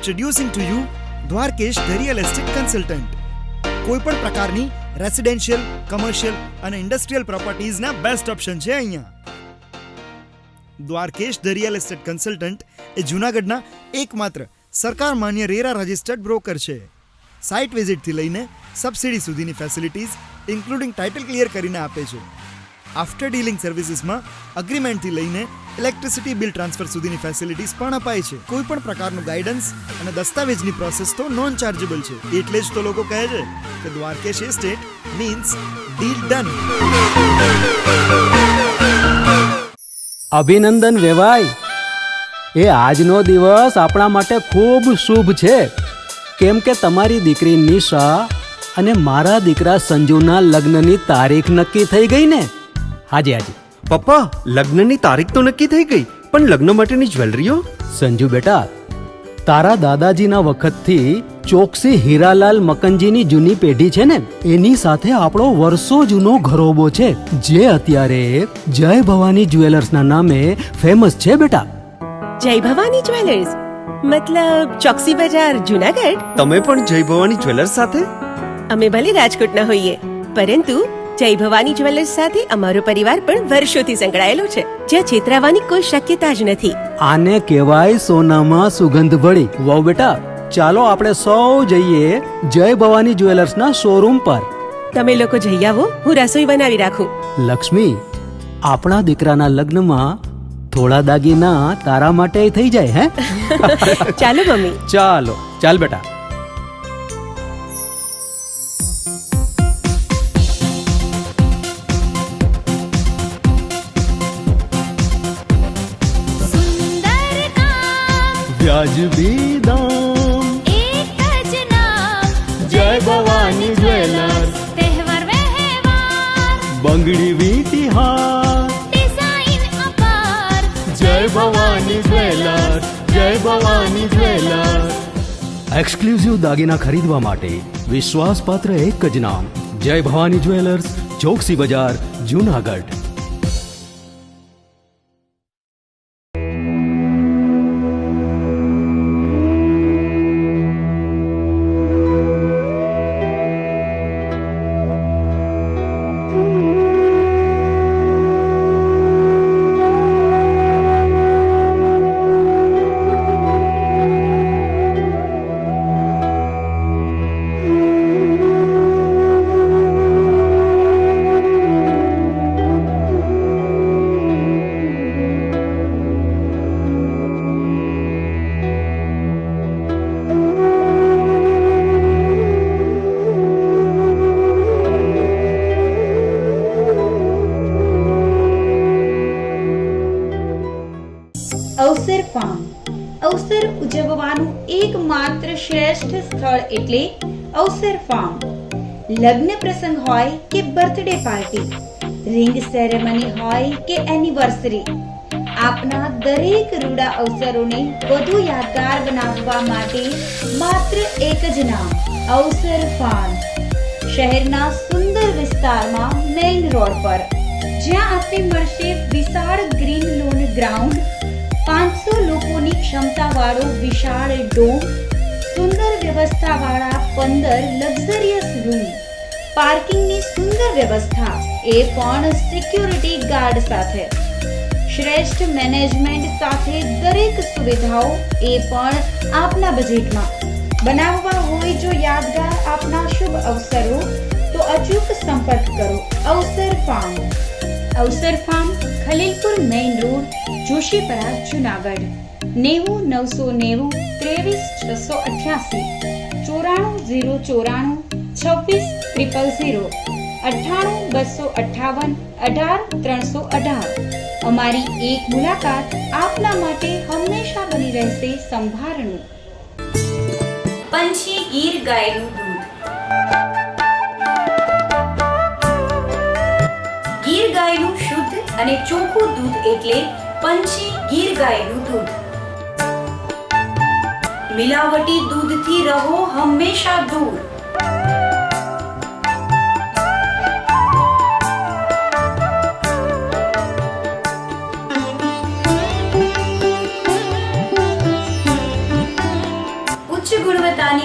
ઇન્ટ્રોડ્યુસિંગ to you Dwarkesh the real estate consultant. કોઈપણ પ્રકારની residential, commercial અને ઇન્ડસ્ટ્રીયલ પ્રોપર્ટીઝના બેસ્ટ ઓપ્શન છે અહીંયા. Dwarkesh the real estate consultant એ જૂનાગઢના એકમાત્ર સરકાર માન્ય રેરા રજિસ્ટર્ડ બ્રોકર છે. સાઇટ વિઝિટથી લઈને સબસિડી સુધીની ફેસિલિટીઝ ઇન્ક્લુડિંગ ટાઇટલ ક્લિયર કરીને આપે છે. આફ્ટર ડીલિંગ સર્વિસીસમાં અગ્રીમેન્ટથી લઈને ઇલેક્ટ્રિસિટી બિલ ટ્રાન્સફર સુધીની ફેસિલિટીઝ પણ અપાય છે. કોઈ પણ પ્રકારનું ગાઈડન્સ અને દસ્તાવેજની પ્રોસેસ તો નોન ચાર્જેબલ છે. એટલે જ તો લોકો કહે છે કે Dwarkesh estate means deal done. અભિનંદન વેવાઈ, એ આજનો દિવસ આપણા માટે ખૂબ શુભ છે, કેમ કે તમારી દીકરી નિશા અને મારા દીકરા સંજુના લગ્નની તારીખ નક્કી થઈ ગઈ ને. હાજી. પપ્પા, લગ્નની તારીખ તો નક્કી થઈ ગઈ, પણ લગ્ન માટેની જ્વેલરીઓ? સંજુ બેટા, તારા દાદાજીના વખતથી ચોકસી હીરાલાલ મકનજીની જૂની પેઢી છે ને, એની સાથે આપણો વર્ષો જૂનો ઘરોબો છે, જે અત્યારે જય ભવાની જ્વેલર્સના નામે ફેમસ છે બેટા. જય ભવાની જ્વેલર્સ મતલબ ચોકસી બજાર, જૂનાગઢ? તમે પણ જય ભવાની જ્વેલર્સ સાથે? અમે ભલે રાજકોટના હોઈએ, પરંતુ જય ભવાની જ્વેલર્સ સાથે અમારો પરિવાર પણ વર્ષોથી સંકળાયેલો છે, જ્યાં છેતરાવાની કોઈ શક્યતા જ નથી. આને કહેવાય સોનામાં સુગંધ ભળી. વાવ બેટા, ચાલો આપણે સૌ જઈએ જય ભવાની જ્વેલર્સના શોરૂમ પર. તમે લોકો જઈ આવો, હું રસોઈ બનાવી રાખું. લક્ષ્મી, આપણા દીકરાના લગ્નમાં થોડા દાગીના તારા માટે થઈ જાય. હે ચાલો મમ્મી. ચાલ બેટા. વ્યાજબી દામ, એક જ નામ, જય ભવાની જ્વેલર્સ. તહેવાર વ્યવહાર, બંગડી વીટી હાર, ડિઝાઇન અપાર, જય ભવાની જ્વેલર્સ, જય ભવાની જ્વેલર્સ. એક્સક્લુઝિવ દાગીના ખરીદવા માટે વિશ્વાસપાત્ર એક જ નામ, જય ભવાની જ્વેલર્સ, ચોકસી બજાર, જૂનાગઢ. અવસર ફાર્મ. અવસર ઉજવવાનું એકમાત્ર શ્રેષ્ઠ સ્થળ એટલે અવસર ફાર્મ. લગ્ન પ્રસંગ હોય કે બર્થડે પાર્ટી, રિંગ સેરેમની હોય કે એનિવર્સરી, આપના દરેક રૂડા અવસરોને વધુ યાદગાર બનાવવા માટે માત્ર એક જ નામ, અવસર ફાર્મ. શહેરના સુંદર વિસ્તારમાં મેઇન રોડ પર, જ્યાં આપને મળશે વિશાળ ગ્રીન લોન ગ્રાઉન્ડ, 500 લોકોની ક્ષમતાવાળો વિશાળ ડોમ, સુંદર વ્યવસ્થાવાળા 15 લક્ઝરિયસ રૂમ, પાર્કિંગની સુંદર વ્યવસ્થા, એ પણ સિક્યુરિટી ગાર્ડ સાથે, શ્રેષ્ઠ મેનેજમેન્ટ સાથે દરેક સુવિધાઓ, એ પણ આપના બજેટમાં. બનાવવા હોય જો યાદગાર આપના શુભ અવસરો, તો અચૂક સંપર્ક કરો અવસર ફાર્મ. અવસર farm, Khalilpur main road, Joshipura, Junagadh. 90 990 23 688, 94 094 26 000, 98 258 18 318. અમારી એક મુલાકાત આપના માટે હંમેશા બની રહેશે સંભારણું. પંછી ગીર ગાયનું દૂધ. ગીર ગાયનું શુદ્ધ અને ચોખ્ખું દૂધ એટલે પંછી ગીર ગાયનું દૂધ. મિલાવટી દૂધથી રહો હંમેશા દૂર.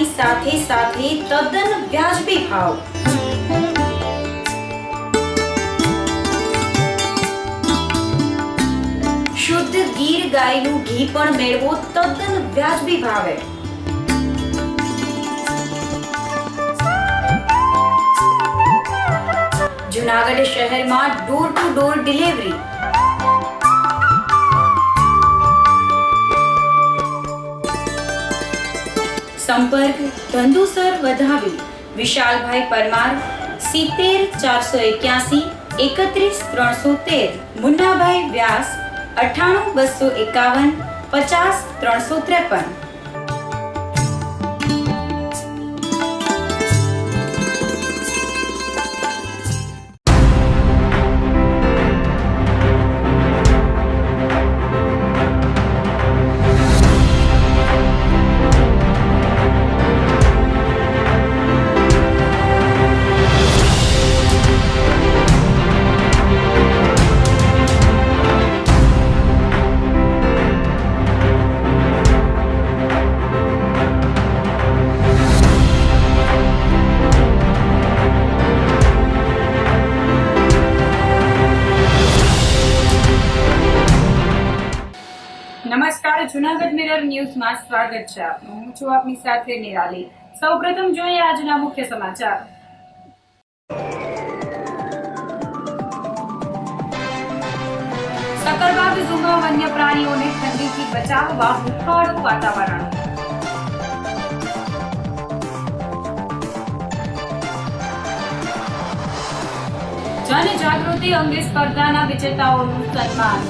ગુણવત્તાની સાથે સાથે તદ્દન વ્યાજબી ભાવ. શુદ્ધ ગીર ગાયનું ઘી પણ મેળવો તદ્દન વ્યાજબી ભાવે. જુનાગઢ શહેરમાં ડોર ટુ ડોર ડિલિવરી. સંપર્ક ધંધુસર વધાવી વિશાલભાઈ પરમાર 70 481 31 313, મુન્નાભાઈ વ્યાસ 98 251 50 353. નમસ્કાર, જુનાગઢ મિરર ન્યૂઝમાં સ્વાગત છે આપનું. હું છું આપની સાથે નિરાલી. સૌપ્રથમ જોઈએ આજના મુખ્ય સમાચાર. સકરબાગ ઝૂમાં વન્ય પ્રાણીઓને ઠંડીથી બચાવવા હુંફાળું વાતાવરણ. જનજાગૃતિ અંગે સ્પર્ધાના વિજેતાઓનું સન્માન.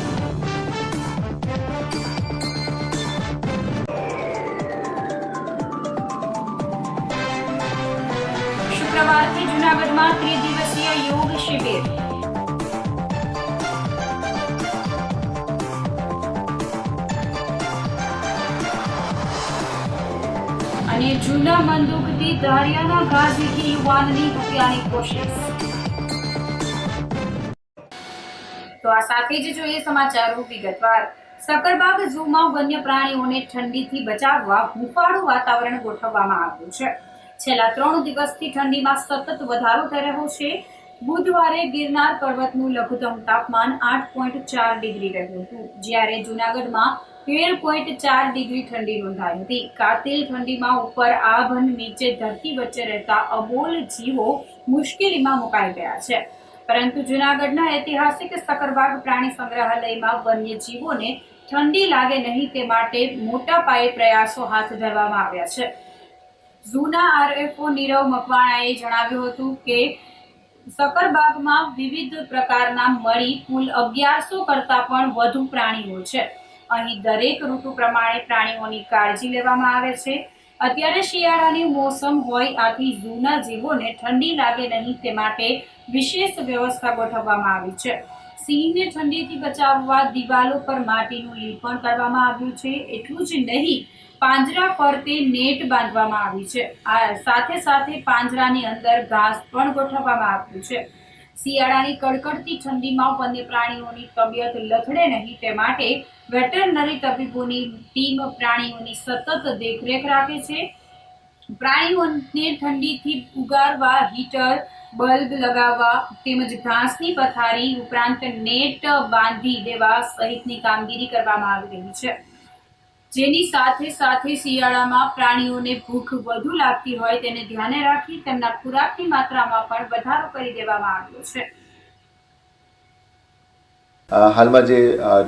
શુક્રવારથી જૂનાગઢમાં ત્રિદિવસીય યોગ શિબિર. અને જૂના બંદૂકથી ધારિયાના ઘા ઝીકી યુવાનની હત્યાની કોશિશ. તો આ સાથે જ જોઈએ સમાચારો વિગતવાર. સકરબાગ ઝૂમાં વન્ય પ્રાણીઓને ઠંડીથી બચાવવા હુંફાળું વાતાવરણ ગોઠવવામાં આવ્યું છે. છેલ્લા 3 દિવસથી ઠંડીમાં સતત વધારો થઈ રહ્યો છે. બુધવારે ગિરનાર પર્વતનું લઘુત્તમ તાપમાન 8.4 ડિગ્રી રહ્યું હતું, જ્યારે જૂનાગઢમાં 13.4 ડિગ્રી ઠંડી નોંધાઈ હતી. કાતિલ ઠંડીમાં ઉપર આભ અને નીચે ધરતી વચ્ચે રહેતા અબોલ જીવો મુશ્કેલીમાં મુકાઈ ગયા છે. પરંતુ જૂનાગઢના ઐતિહાસિક સકરબાગ પ્રાણી સંગ્રહાલયમાં વન્યજીવોને ઠંડી લાગે નહીં તે માટે મોટા પાયે પ્રયાસો હાથ ધરવામાં આવ્યા છે. ઝૂના આરએફઓ નીરવ મકવાણાએ જણાવ્યું હતું કે સકરબાગમાં વિવિધ પ્રકારના મળી કુલ 1100 કરતાં પણ વધુ પ્રાણીઓ છે. અહીં દરેક ઋતુ પ્રમાણે પ્રાણીઓની કાળજી લેવામાં આવે છે. અત્યારે શિયાળાની મોસમ હોય, આથી ઝૂના જીવોને ઠંડી લાગે નહીં તે માટે વિશેષ વ્યવસ્થા ગોઠવવામાં આવી છે. સિંહને ઠંડીથી બચાવવા દિવાલો પર માટીનું લીપણ કરવામાં આવ્યું છે. એટલું જ નહીં, પાંજરા ફરતે નેટ બાંધવામાં આવી છે. આ સાથે સાથે પાંજરાની અંદર ઘાસ પણ ગોઠવવામાં આવ્યું છે. શિયાળાની કડકડતી ઠંડીમાં વન્ય પ્રાણીઓની તબિયત લથડે નહીં તે માટે વેટરનરી તબીબોની ટીમ પ્રાણીઓની સતત દેખરેખ રાખે છે. પ્રાણીઓને ઠંડીથી ઉગારવા હીટર, બલ્બ લગાવવા તેમજ ઘાસની પથારી ઉપરાંત નેટ બાંધી દેવા સહિતની કામગીરી કરવામાં આવી રહી છે. જેની સાથે સાથે શિયાળામાં પ્રાણીઓને ભૂખ વધુ લાગતી હોય તેને ધ્યાને રાખી તેમના ખોરાકની માત્રામાં પણ વધારો કરી દેવામાં આવ્યો છે. હાલમાં જે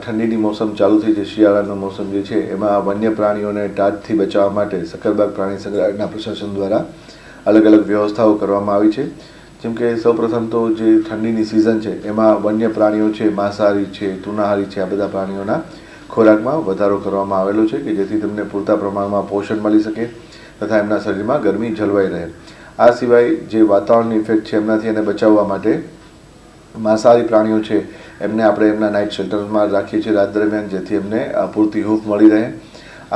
ઠંડીની મોસમ ચાલુ થઈ છે, શિયાળાનો મોસમ જે છે, એમાં વન્ય પ્રાણીઓને ટાઢથી બચાવવા માટે સકરબાગ પ્રાણી સંગ્રહાલયના પ્રશાસન દ્વારા અલગ અલગ વ્યવસ્થાઓ કરવામાં આવી છે. જેમ કે સૌપ્રથમ તો જે ઠંડીની સિઝન છે એમાં વન્ય પ્રાણીઓ છે, માંસાહારી છે, તૃણાહારી છે, આ બધા પ્રાણીઓના ખોરાકમાં વધારો કરવામાં આવેલો છે કે જેથી તેમને પૂરતા પ્રમાણમાં પોષણ મળી શકે તથા એમના શરીરમાં ગરમી જળવાઈ રહે. આ સિવાય જે વાતાવરણની ઇફેક્ટ છે એમનાથી એને બચાવવા માટે માંસાહારી પ્રાણીઓ છે એમને આપણે એમના નાઇટ શેલ્ટરમાં રાખીએ છીએ રાત દરમિયાન, જેથી એમને પૂરતી હૂંફ મળી રહે.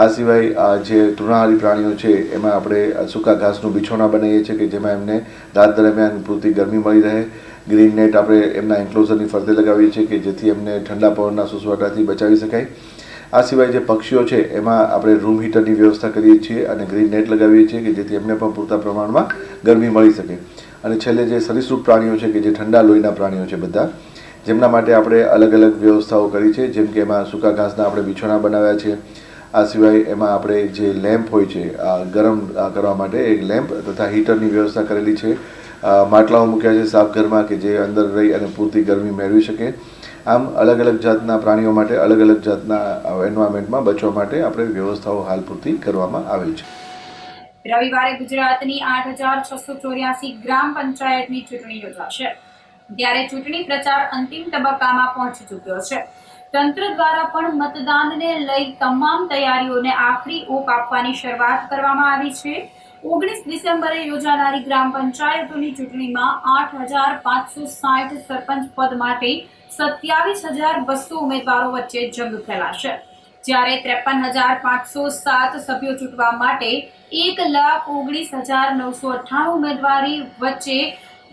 આ સિવાય જે તૃણાહારી પ્રાણીઓ છે એમાં આપણે સૂકા ઘાસનું બિછોના બનાવીએ છીએ કે જેમાં એમને રાત દરમિયાન પૂરતી ગરમી મળી રહે. ગ્રીન નેટ આપણે એમના એન્ક્લોઝરની ફરતે લગાવીએ છીએ કે જેથી એમને ઠંડા પવનના સુસવાટાથી બચાવી શકાય. આ સિવાય જે પક્ષીઓ છે એમાં આપણે રૂમ હીટરની વ્યવસ્થા કરીએ છીએ અને ગ્રીન નેટ લગાવીએ છીએ કે જેથી એમને પણ પૂરતા પ્રમાણમાં ગરમી મળી શકે. અને છેલ્લે જે સરીસૃપ પ્રાણીઓ છે કે જે ઠંડા લોહીના પ્રાણીઓ છે બધા, જેમના માટે આપણે અલગ અલગ વ્યવસ્થાઓ કરી છે, જેમ કે એમાં સૂકા ઘાસના આપણે બિછોણા બનાવ્યા છે. આ સિવાય એમાં આપણે જે લેમ્પ હોય છે ગરમ કરવા માટે એક લેમ્પ તથા હીટરની વ્યવસ્થા કરેલી છે. માટલાઓ મૂક્યા છે સાફ ઘરમાં કે જે અંદર રહી અને પૂરતી ગરમી મેળવી શકે. આમ અલગ અલગ જાતના પ્રાણીઓ માટે અલગ અલગ જાતના એન્વાયરમેન્ટમાં બચવા માટે આપણે વ્યવસ્થાઓ હાલ પૂરતી કરવામાં આવેલ છે. રવિવારે ગુજરાતની 8,684 ગ્રામ પંચાયતની ચૂંટણી યોજાશે, ત્યારે ચૂંટણી પ્રચાર અંતિમ તબક્કામાં પહોંચી ચૂક્યો છે. તંત્ર દ્વારા પણ મતદાનને લઈ તમામ તૈયારીઓને આખરી ઓપ આપવાની શરૂઆત કરવામાં આવી છે. 19 ડિસેમ્બરે યોજાનારી ગ્રામ પંચાયતોની ચૂંટણીમાં 8,560 સરપંચ પદ માટે 27,200 ઉમેદવારો વચ્ચે જંગ ખેલાશે, જ્યારે 53,507 સભ્યો ચૂંટવા માટે 1,19,998 ઉમેદવારી વચ્ચે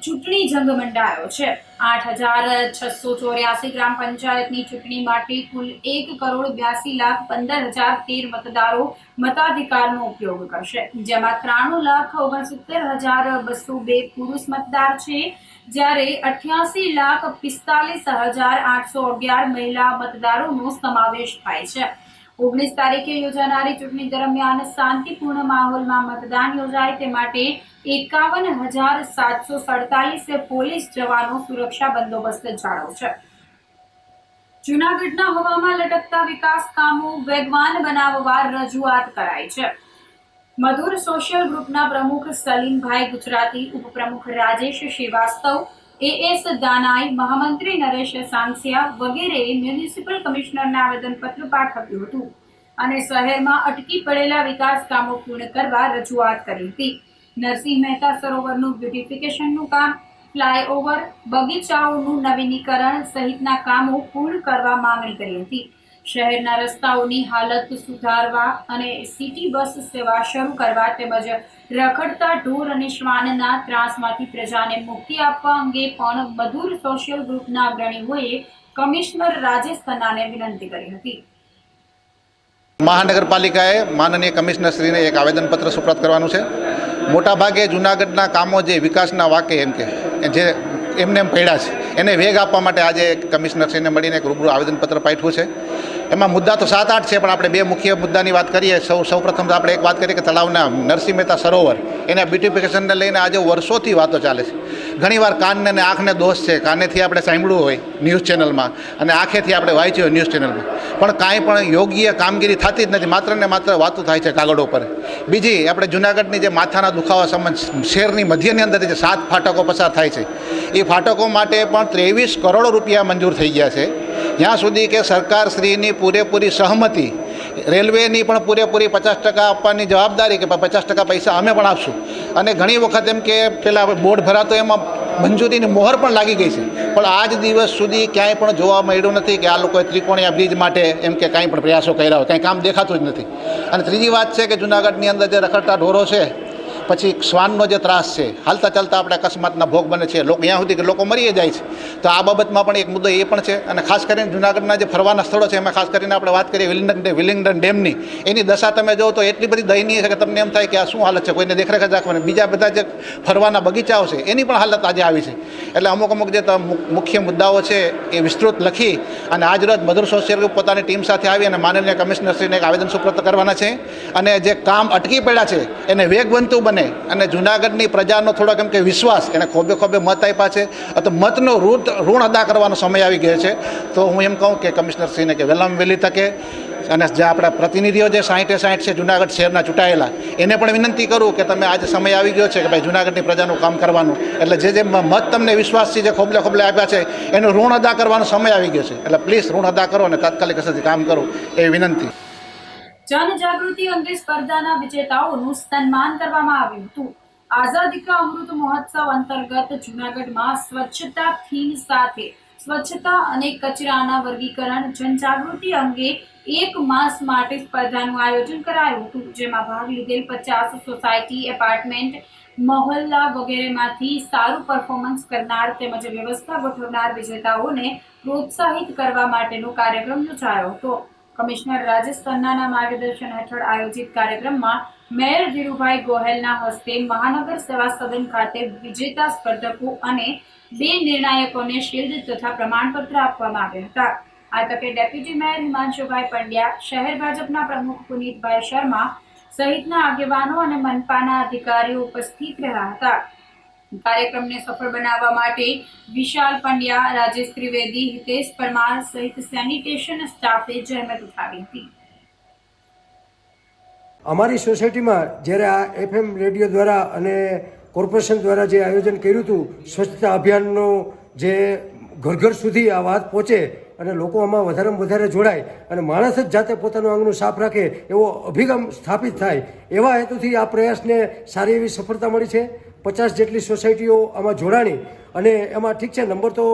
ચૂંટણી જંગ મંડાયો છે. 8,684 ગ્રામ પંચાયતની ચૂંટણી માટે કુલ 1,82,15,013 મતદારો મતાધિકારનો ઉપયોગ કરશે, જેમાં 93,69,202 પુરુષ મતદાર છે, જ્યારે 88,45,811 મહિલા મતદારોનો સમાવેશ થાય છે. 19 તારીખે યોજાનારી ચૂંટણી દરમિયાન શાંતિપૂર્ણ માહોલમાં મતદાન યોજાય તે માટે 51,747 પોલીસ જવાનો સુરક્ષા બંદોબસ્ત જાળવશે. જૂનાગઢના હવામાં લટકતા વિકાસ કામો વેગવાન બનાવવા રજૂઆત કરાઈ છે. મધુર સોશિયલ ગ્રુપના પ્રમુખ સલીમભાઈ ગુજરાતી, ઉપપ્રમુખ રાજેશ શ્રીવાસ્તવ, AS દાનાઈ, મહામંત્રી નરેશ સાંસિયા વગેરેએ મ્યુનિસિપલ કમિશનરને આવેદનપત્ર પાઠવ્યું હતું અને શહેરમાં અટકી પડેલા વિકાસ કામો પૂર્ણ કરવા રજૂઆત કરી હતી. નરસિંહ મહેતા સરોવરનું બ્યુટિફિકેશનનું કામ, ફ્લાયઓવર, બગીચાઓનું નવીનીકરણ સહિતના કામો પૂર્ણ કરવા માંગણી કરી હતી. શહેરના રસ્તાઓની હાલત સુધારવા અને સિટી બસ સેવા શરૂ કરવા તેમજ રખડતા ઢોર અને શ્વાનના ત્રાસમાંથી પ્રજાને મુક્તિ આપવા અંગે પણ મધુર સોશિયલ ગ્રુપના અગ્રણીઓએ કમિશનર રાજેશ ખન્નાને વિનંતી કરી હતી. મહાનગરપાલિકાએ માનનીય કમિશનરશ્રીને એક આવેદનપત્ર સુપ્રત કરવાનું છે. મોટાભાગે જૂનાગઢના કામો જે વિકાસના વાકે એમ કે જે એમને એમ પડ્યા છે એને વેગ આપવા માટે આજે કમિશનરશ્રીને મળીને એક રૂબરૂ આવેદનપત્ર પાઠવ્યું છે. એમાં મુદ્દા તો 7-8 છે, પણ આપણે બે મુખ્ય મુદ્દાની વાત કરીએ. સૌપ્રથમ આપણે એક વાત કરીએ કે તળાવના નરસિંહ મહેતા સરોવર એના બ્યુટિફિકેશનને લઈને આજે વર્ષોથી વાતો ચાલે છે. ઘણીવાર કાનને અને આંખને દોષ છે. કાનેથી આપણે સાંભળ્યું હોય ન્યૂઝ ચેનલમાં અને આંખેથી આપણે વાંચ્યું હોય ન્યૂઝ ચેનલમાં, પણ કાંઈ પણ યોગ્ય કામગીરી થતી જ નથી. માત્ર ને માત્ર વાતો થાય છે કાગળો પર. બીજી આપણે જૂનાગઢની જે માથાના દુખાવા સંબંધ શહેરની મધ્યની અંદર જે 7 ફાટકો પસાર થાય છે એ ફાટકો માટે પણ 23 કરોડ રૂપિયા મંજૂર થઈ ગયા છે. જ્યાં સુધી કે સરકારશ્રીની પૂરેપૂરી સહમતિ, રેલવેની પણ પૂરેપૂરી 50% આપવાની જવાબદારી કે 50% પૈસા અમે પણ આપશું. અને ઘણી વખત એમ કે પેલા બોર્ડ ભરાતો એમાં મંજૂરીની મોહર પણ લાગી ગઈ છે, પણ આજ દિવસ સુધી ક્યાંય પણ જોવા મળ્યું નથી કે આ લોકોએ ત્રિકોણીયા બ્રિજ માટે એમ કે કાંઈ પણ પ્રયાસો કર્યા હોય. કાંઈ કામ દેખાતું જ નથી. અને ત્રીજી વાત છે કે જૂનાગઢની અંદર જે રખડતા ઢોરો છે, પછી શ્વાનનો જે ત્રાસ છે, હાલતા ચાલતા આપણે અકસ્માતના ભોગ બને છે, લોકો ત્યાં સુધી કે લોકો મરી જાય છે. તો આ બાબતમાં પણ એક મુદ્દો એ પણ છે. અને ખાસ કરીને જૂનાગઢના જે ફરવાના સ્થળો છે એમાં ખાસ કરીને આપણે વાત કરીએ વિલિંગડન ડેમની, એની દશા તમે જો તો એટલી બધી દયનીય છે કે તમને એમ થાય કે આ શું હાલત છે, કોઈને દેખરેખ જ રાખવાની. બીજા બધા જે ફરવાના બગીચાઓ છે એની પણ હાલત આજે આવી છે. એટલે અમુક જે મુખ્ય મુદ્દાઓ છે એ વિસ્તૃત લખી અને આજરોજ મધુર સોશિયલ ગ્રુપ પોતાની ટીમ સાથે આવી અને માનનીય કમિશનરશ્રીને એક આવેદન સુપ્રત કરવાના છે. અને જે કામ અટકી પડ્યા છે એને વેગવંતુ બને અને જૂનાગઢની પ્રજાનો થોડોક એમ કે વિશ્વાસ એને ખોબે ખોબે મત આપ્યા છે, તો મતનો ઋણ અદા કરવાનો સમય આવી ગયો છે. તો હું એમ કહું કે કમિશનરશ્રીને કે વહેલામાં વહેલી તકે અને જે આપણા પ્રતિનિધિઓ જે 60 છે જૂનાગઢ શહેરના ચૂંટાયેલા, એને પણ વિનંતી કરું કે તમે આજે સમય આવી ગયો છે કે ભાઈ જૂનાગઢની પ્રજાનું કામ કરવાનું. એટલે જે મત તમને વિશ્વાસથી જે ખોબલે ખોબલે આપ્યા છે એનું ઋણ અદા કરવાનો સમય આવી ગયો છે. એટલે પ્લીઝ ઋણ અદા કરો અને તાત્કાલિક અસરથી કામ કરો એવી વિનંતી. જનજાગૃતિ અંગે સ્પર્ધાના વિજેતાઓનું સન્માન કરવામાં આવ્યું હતું. આઝાદી કા અમૃત મહોત્સવ અંતર્ગત જૂનાગઢમાં સ્વચ્છતા થીમ સાથે સ્વચ્છતા અને કચરાના વર્ગીકરણ જનજાગૃતિ અંગે 1 માસ માટે સ્પર્ધાનું આયોજન કરાયું હતું, જેમાં ભાગ લીધેલ 50 સોસાયટી, એપાર્ટમેન્ટ, મહોલ્લા વગેરેમાંથી સારું પરફોર્મન્સ કરનાર તેમજ વ્યવસ્થા ગોઠવનાર વિજેતાઓને પ્રોત્સાહિત કરવા માટેનો કાર્યક્રમ યોજાયો હતો. કમિશનર રાજેશ ખન્નાના માર્ગદર્શન હેઠળ આયોજિત કાર્યક્રમમાં મેયર ધીરુભાઈ ગોહેલના હસ્તે મહાનગર સેવા સદન ખાતે વિજેતા સ્પર્ધકો અને 2 નિર્ણાયકોને શિલ્ડ તથા પ્રમાણપત્ર આપવામાં આવ્યા હતા. આ તકે ડેપ્યુટી મેયર હિમાંશુભાઈ પંડ્યા, શહેર ભાજપના પ્રમુખ પુનિતભાઈ શર્મા સહિતના આગેવાનો અને મનપાના અધિકારીઓ ઉપસ્થિત રહ્યા હતા. કાર્યક્રમને સફળ બનાવવા માટે વિશાલ પંડ્યા, રાજેશ ત્રિવેદી, હિતેશ પરમાર સહિત સેનિટેશન સ્ટાફે જહેમત ઉઠાવી હતી. અમારી સોસાયટીમાં જ્યારે આ FM રેડિયો દ્વારા અને કોર્પોરેશન દ્વારા જે આયોજન કર્યું હતું, સ્વચ્છતા અભિયાનનું, જે ઘર ઘર સુધી આ વાત પહોંચે અને લોકો આમાં વધારેમાં વધારે જોડાય અને માણસ જ જાતે પોતાનું આંગણું સાફ રાખે એવો અભિગમ સ્થાપિત થાય, એવા હેતુથી આ પ્રયાસને સારી એવી સફળતા મળી છે. 50 જેટલી સોસાયટીઓ આમાં જોડાણી અને એમાં ઠીક છે, નંબર તો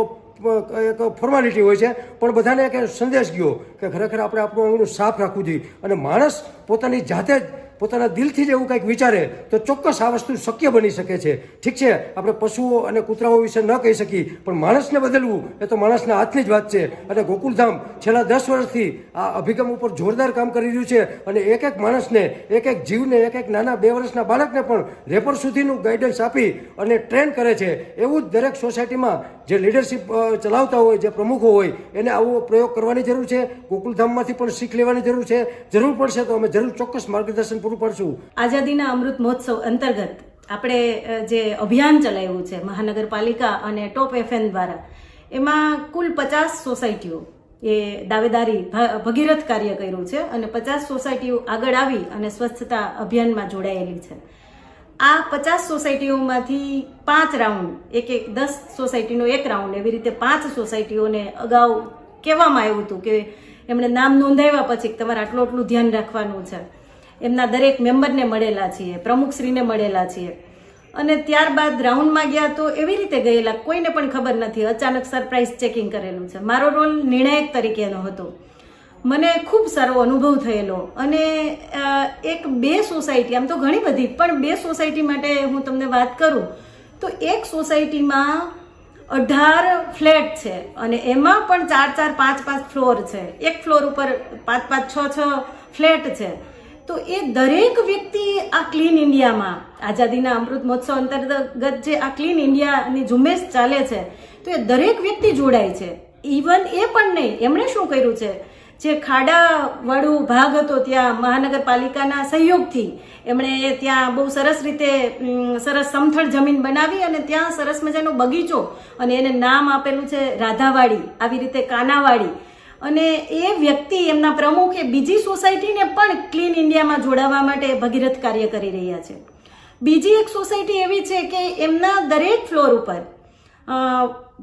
એક ફોર્માલિટી હોય છે, પણ બધાને એક સંદેશ ગયો કે ખરેખર આપણે આપણું આંગણું સાફ રાખવું જોઈએ અને માણસ પોતાની જાતે જ પોતાના દિલથી જ એવું કંઈક વિચારે તો ચોક્કસ આ વસ્તુ શક્ય બની શકે છે. ઠીક છે, આપણે પશુઓ અને કૂતરાઓ વિશે ન કહી શકીએ, પણ માણસને બદલવું એ તો માણસના હાથની જ વાત છે. અને ગોકુલધામ છેલ્લા 10 વર્ષથી આ અભિગમ ઉપર જોરદાર કામ કરી રહ્યું છે અને એક એક માણસને, એક એક જીવને, એક એક નાના 2 વર્ષના બાળકને પણ રેપર સુધીનું ગાઈડન્સ આપી અને ટ્રેન કરે છે. એવું જ દરેક સોસાયટીમાં જે લીડરશિપ ચલાવતા હોય, જે પ્રમુખો હોય, એને આવો પ્રયોગ કરવાની જરૂર છે. ગોકુલધામમાંથી પણ શીખ લેવાની જરૂર છે. જરૂર પડશે તો અમે જરૂર ચોક્કસ માર્ગદર્શન પૂરું પાડશું. આઝાદીના અમૃત મહોત્સવ અંતર્ગત આપણે જે અભિયાન ચલાવ્યું છે મહાનગરપાલિકા અને ટોપ FM દ્વારા, એમાં કુલ 50 સોસાયટીઓ એ દાવેદારી ભગીરથ કાર્ય કર્યું છે અને 50 સોસાયટીઓ આગળ આવી અને સ્વચ્છતા અભિયાનમાં જોડાયેલી છે. આ 50 સોસાયટીઓમાંથી 5 રાઉન્ડ, એક 10 સોસાયટીનો 1 રાઉન્ડ, એવી રીતે 5 સોસાયટીઓને અગાઉ કહેવામાં આવ્યું હતું કે એમણે નામ નોંધાવ્યા પછી તમારે આટલું આટલું ધ્યાન રાખવાનું છે. એમના દરેક મેમ્બરને મળેલા છીએ, પ્રમુખશ્રીને મળેલા છીએ અને ત્યારબાદ રાઉન્ડમાં ગયા તો એવી રીતે ગયેલા કોઈને પણ ખબર નથી. અચાનક સરપ્રાઇઝ ચેકિંગ કરેલું છે. મારો રોલ નિર્ણાયક તરીકેનો હતો. મને ખૂબ સારો અનુભવ થયેલો અને 1-2 સોસાયટી, આમ તો ઘણી બધી, પણ 2 સોસાયટી માટે હું તમને વાત કરું તો એક સોસાયટીમાં 18 ફ્લેટ છે અને એમાં પણ 4-4, 5-5 ફ્લોર છે. એક ફ્લોર ઉપર 5-5, 6-6 ફ્લેટ છે. તો એ દરેક વ્યક્તિ આ ક્લીન ઇન્ડિયામાં, આઝાદીના અમૃત મહોત્સવ અંતર્ગત જે આ ક્લીન ઇન્ડિયાની ઝુંબેશ ચાલે છે, તો એ દરેક વ્યક્તિ જોડાય છે. ઇવન એ પણ નહીં, એમણે શું કર્યું છે, જે ખાડાવાળું ભાગ હતો ત્યાં મહાનગરપાલિકાના સહયોગથી એમણે ત્યાં બહુ સરસ રીતે સરસ સમથળ જમીન બનાવી અને ત્યાં સરસ મજાનો બગીચો અને એને નામ આપેલું છે રાધાવાડી, આવી રીતે કાનાવાડી. અને એ વ્યક્તિ, એમના પ્રમુખે બીજી સોસાયટીને પણ ક્લીન ઇન્ડિયામાં જોડાવા માટે ભગીરથ કાર્ય કરી રહ્યા છે. બીજી એક સોસાયટી એવી છે કે એમના દરેક ફ્લોર ઉપર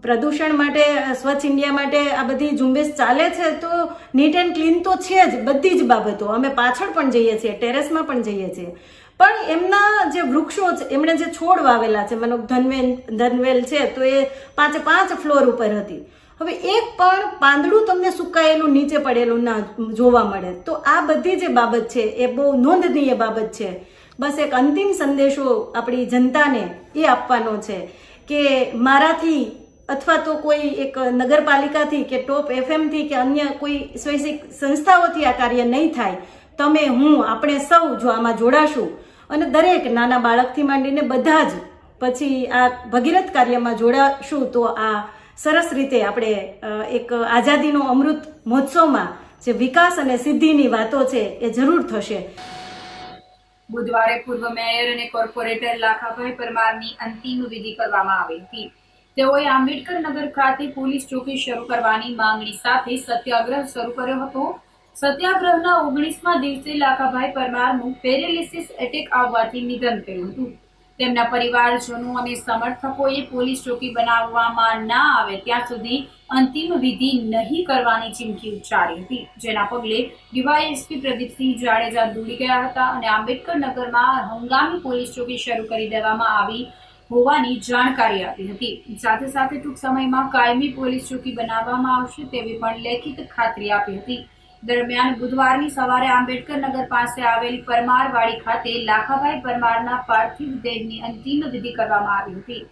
પ્રદૂષણ માટે, સ્વચ્છ ઇન્ડિયા માટે આ બધી ઝુંબેશ ચાલે છે, તો નીટ એન્ડ ક્લીન તો છે જ બધી જ બાબતો. અમે પાછળ પણ જઈએ છીએ, ટેરેસમાં પણ જઈએ છીએ, પણ એમના જે વૃક્ષો છે, એમણે જે છોડ વાવેલા છે, મનો ધનવેલ છે, તો એ 5 ફ્લોર ઉપર હતી. હવે એક પણ પાંદડું તમને સુકાયેલું નીચે પડેલું ના જોવા મળે. તો આ બધી જે બાબત છે એ બહુ નોંધનીય બાબત છે. બસ એક અંતિમ સંદેશો આપણી જનતાને એ આપવાનો છે કે મારાથી અથવા તો કોઈ એક નગરપાલિકાથી કે ટોપ FMથી કે અન્ય કોઈ સ્વૈચ્છિક સંસ્થાઓથી આ કાર્ય નહીં થાય. તમે, હું, આપણે સૌ જો આમાં જોડાશું અને દરેક નાના બાળકથી માંડીને બધા જ પછી આ ભગીરથ કાર્યમાં જોડાશું તો આ સરસ રીતે આપણે એક આઝાદીનો અમૃત મહોત્સવમાં જે વિકાસ અને સિદ્ધિની વાતો છે એ જરૂર થશે. બુધવારે પૂર્વ મેયર અને કોર્પોરેટર લાખાભાઈ પરમારની અંતિમ વિધિ કરવામાં આવી હતી. તેઓએ આંબેડકર નગર ખાતે પોલીસ ચોકી શરૂ કરવાની માંગણી સાથે સત્યાગ્રહ શરૂ કર્યો હતો. સત્યાગ્રહના 19મા દિવસે લાખાભાઈ પરમારનું પેરેલિસિસ એટેક આવવાથી નિધન થયું હતું. તેમના પરિવારજનો અને સમર્થકોએ પોલીસ ચોકી બનાવવામાં ના આવે ત્યાં સુધી અંતિમ વિધિ નહીં કરવાની ચીમકી ઉચ્ચારી હતી, જેના પગલે ડીવાયએસપી પ્રદીપસિંહ જાડેજા દોડી ગયા હતા અને આંબેડકર નગરમાં હંગામી પોલીસ ચોકી શરૂ કરી દેવામાં આવી હોવાની જાણકારી આપી હતી. સાથે સાથે ટૂંક સમયમાં કાયમી પોલીસ ચોકી બનાવવામાં આવશે તેવી પણ લેખિત ખાતરી આપી હતી. દરમિયાન બુધવારની સવારે આંબેડકર નગર પાસે આવેલી પરમારવાડી ખાતે લાખાભાઈ પરમારના પાર્થિવ દેહની અંતિમ વિધિ કરવામાં આવી હતી.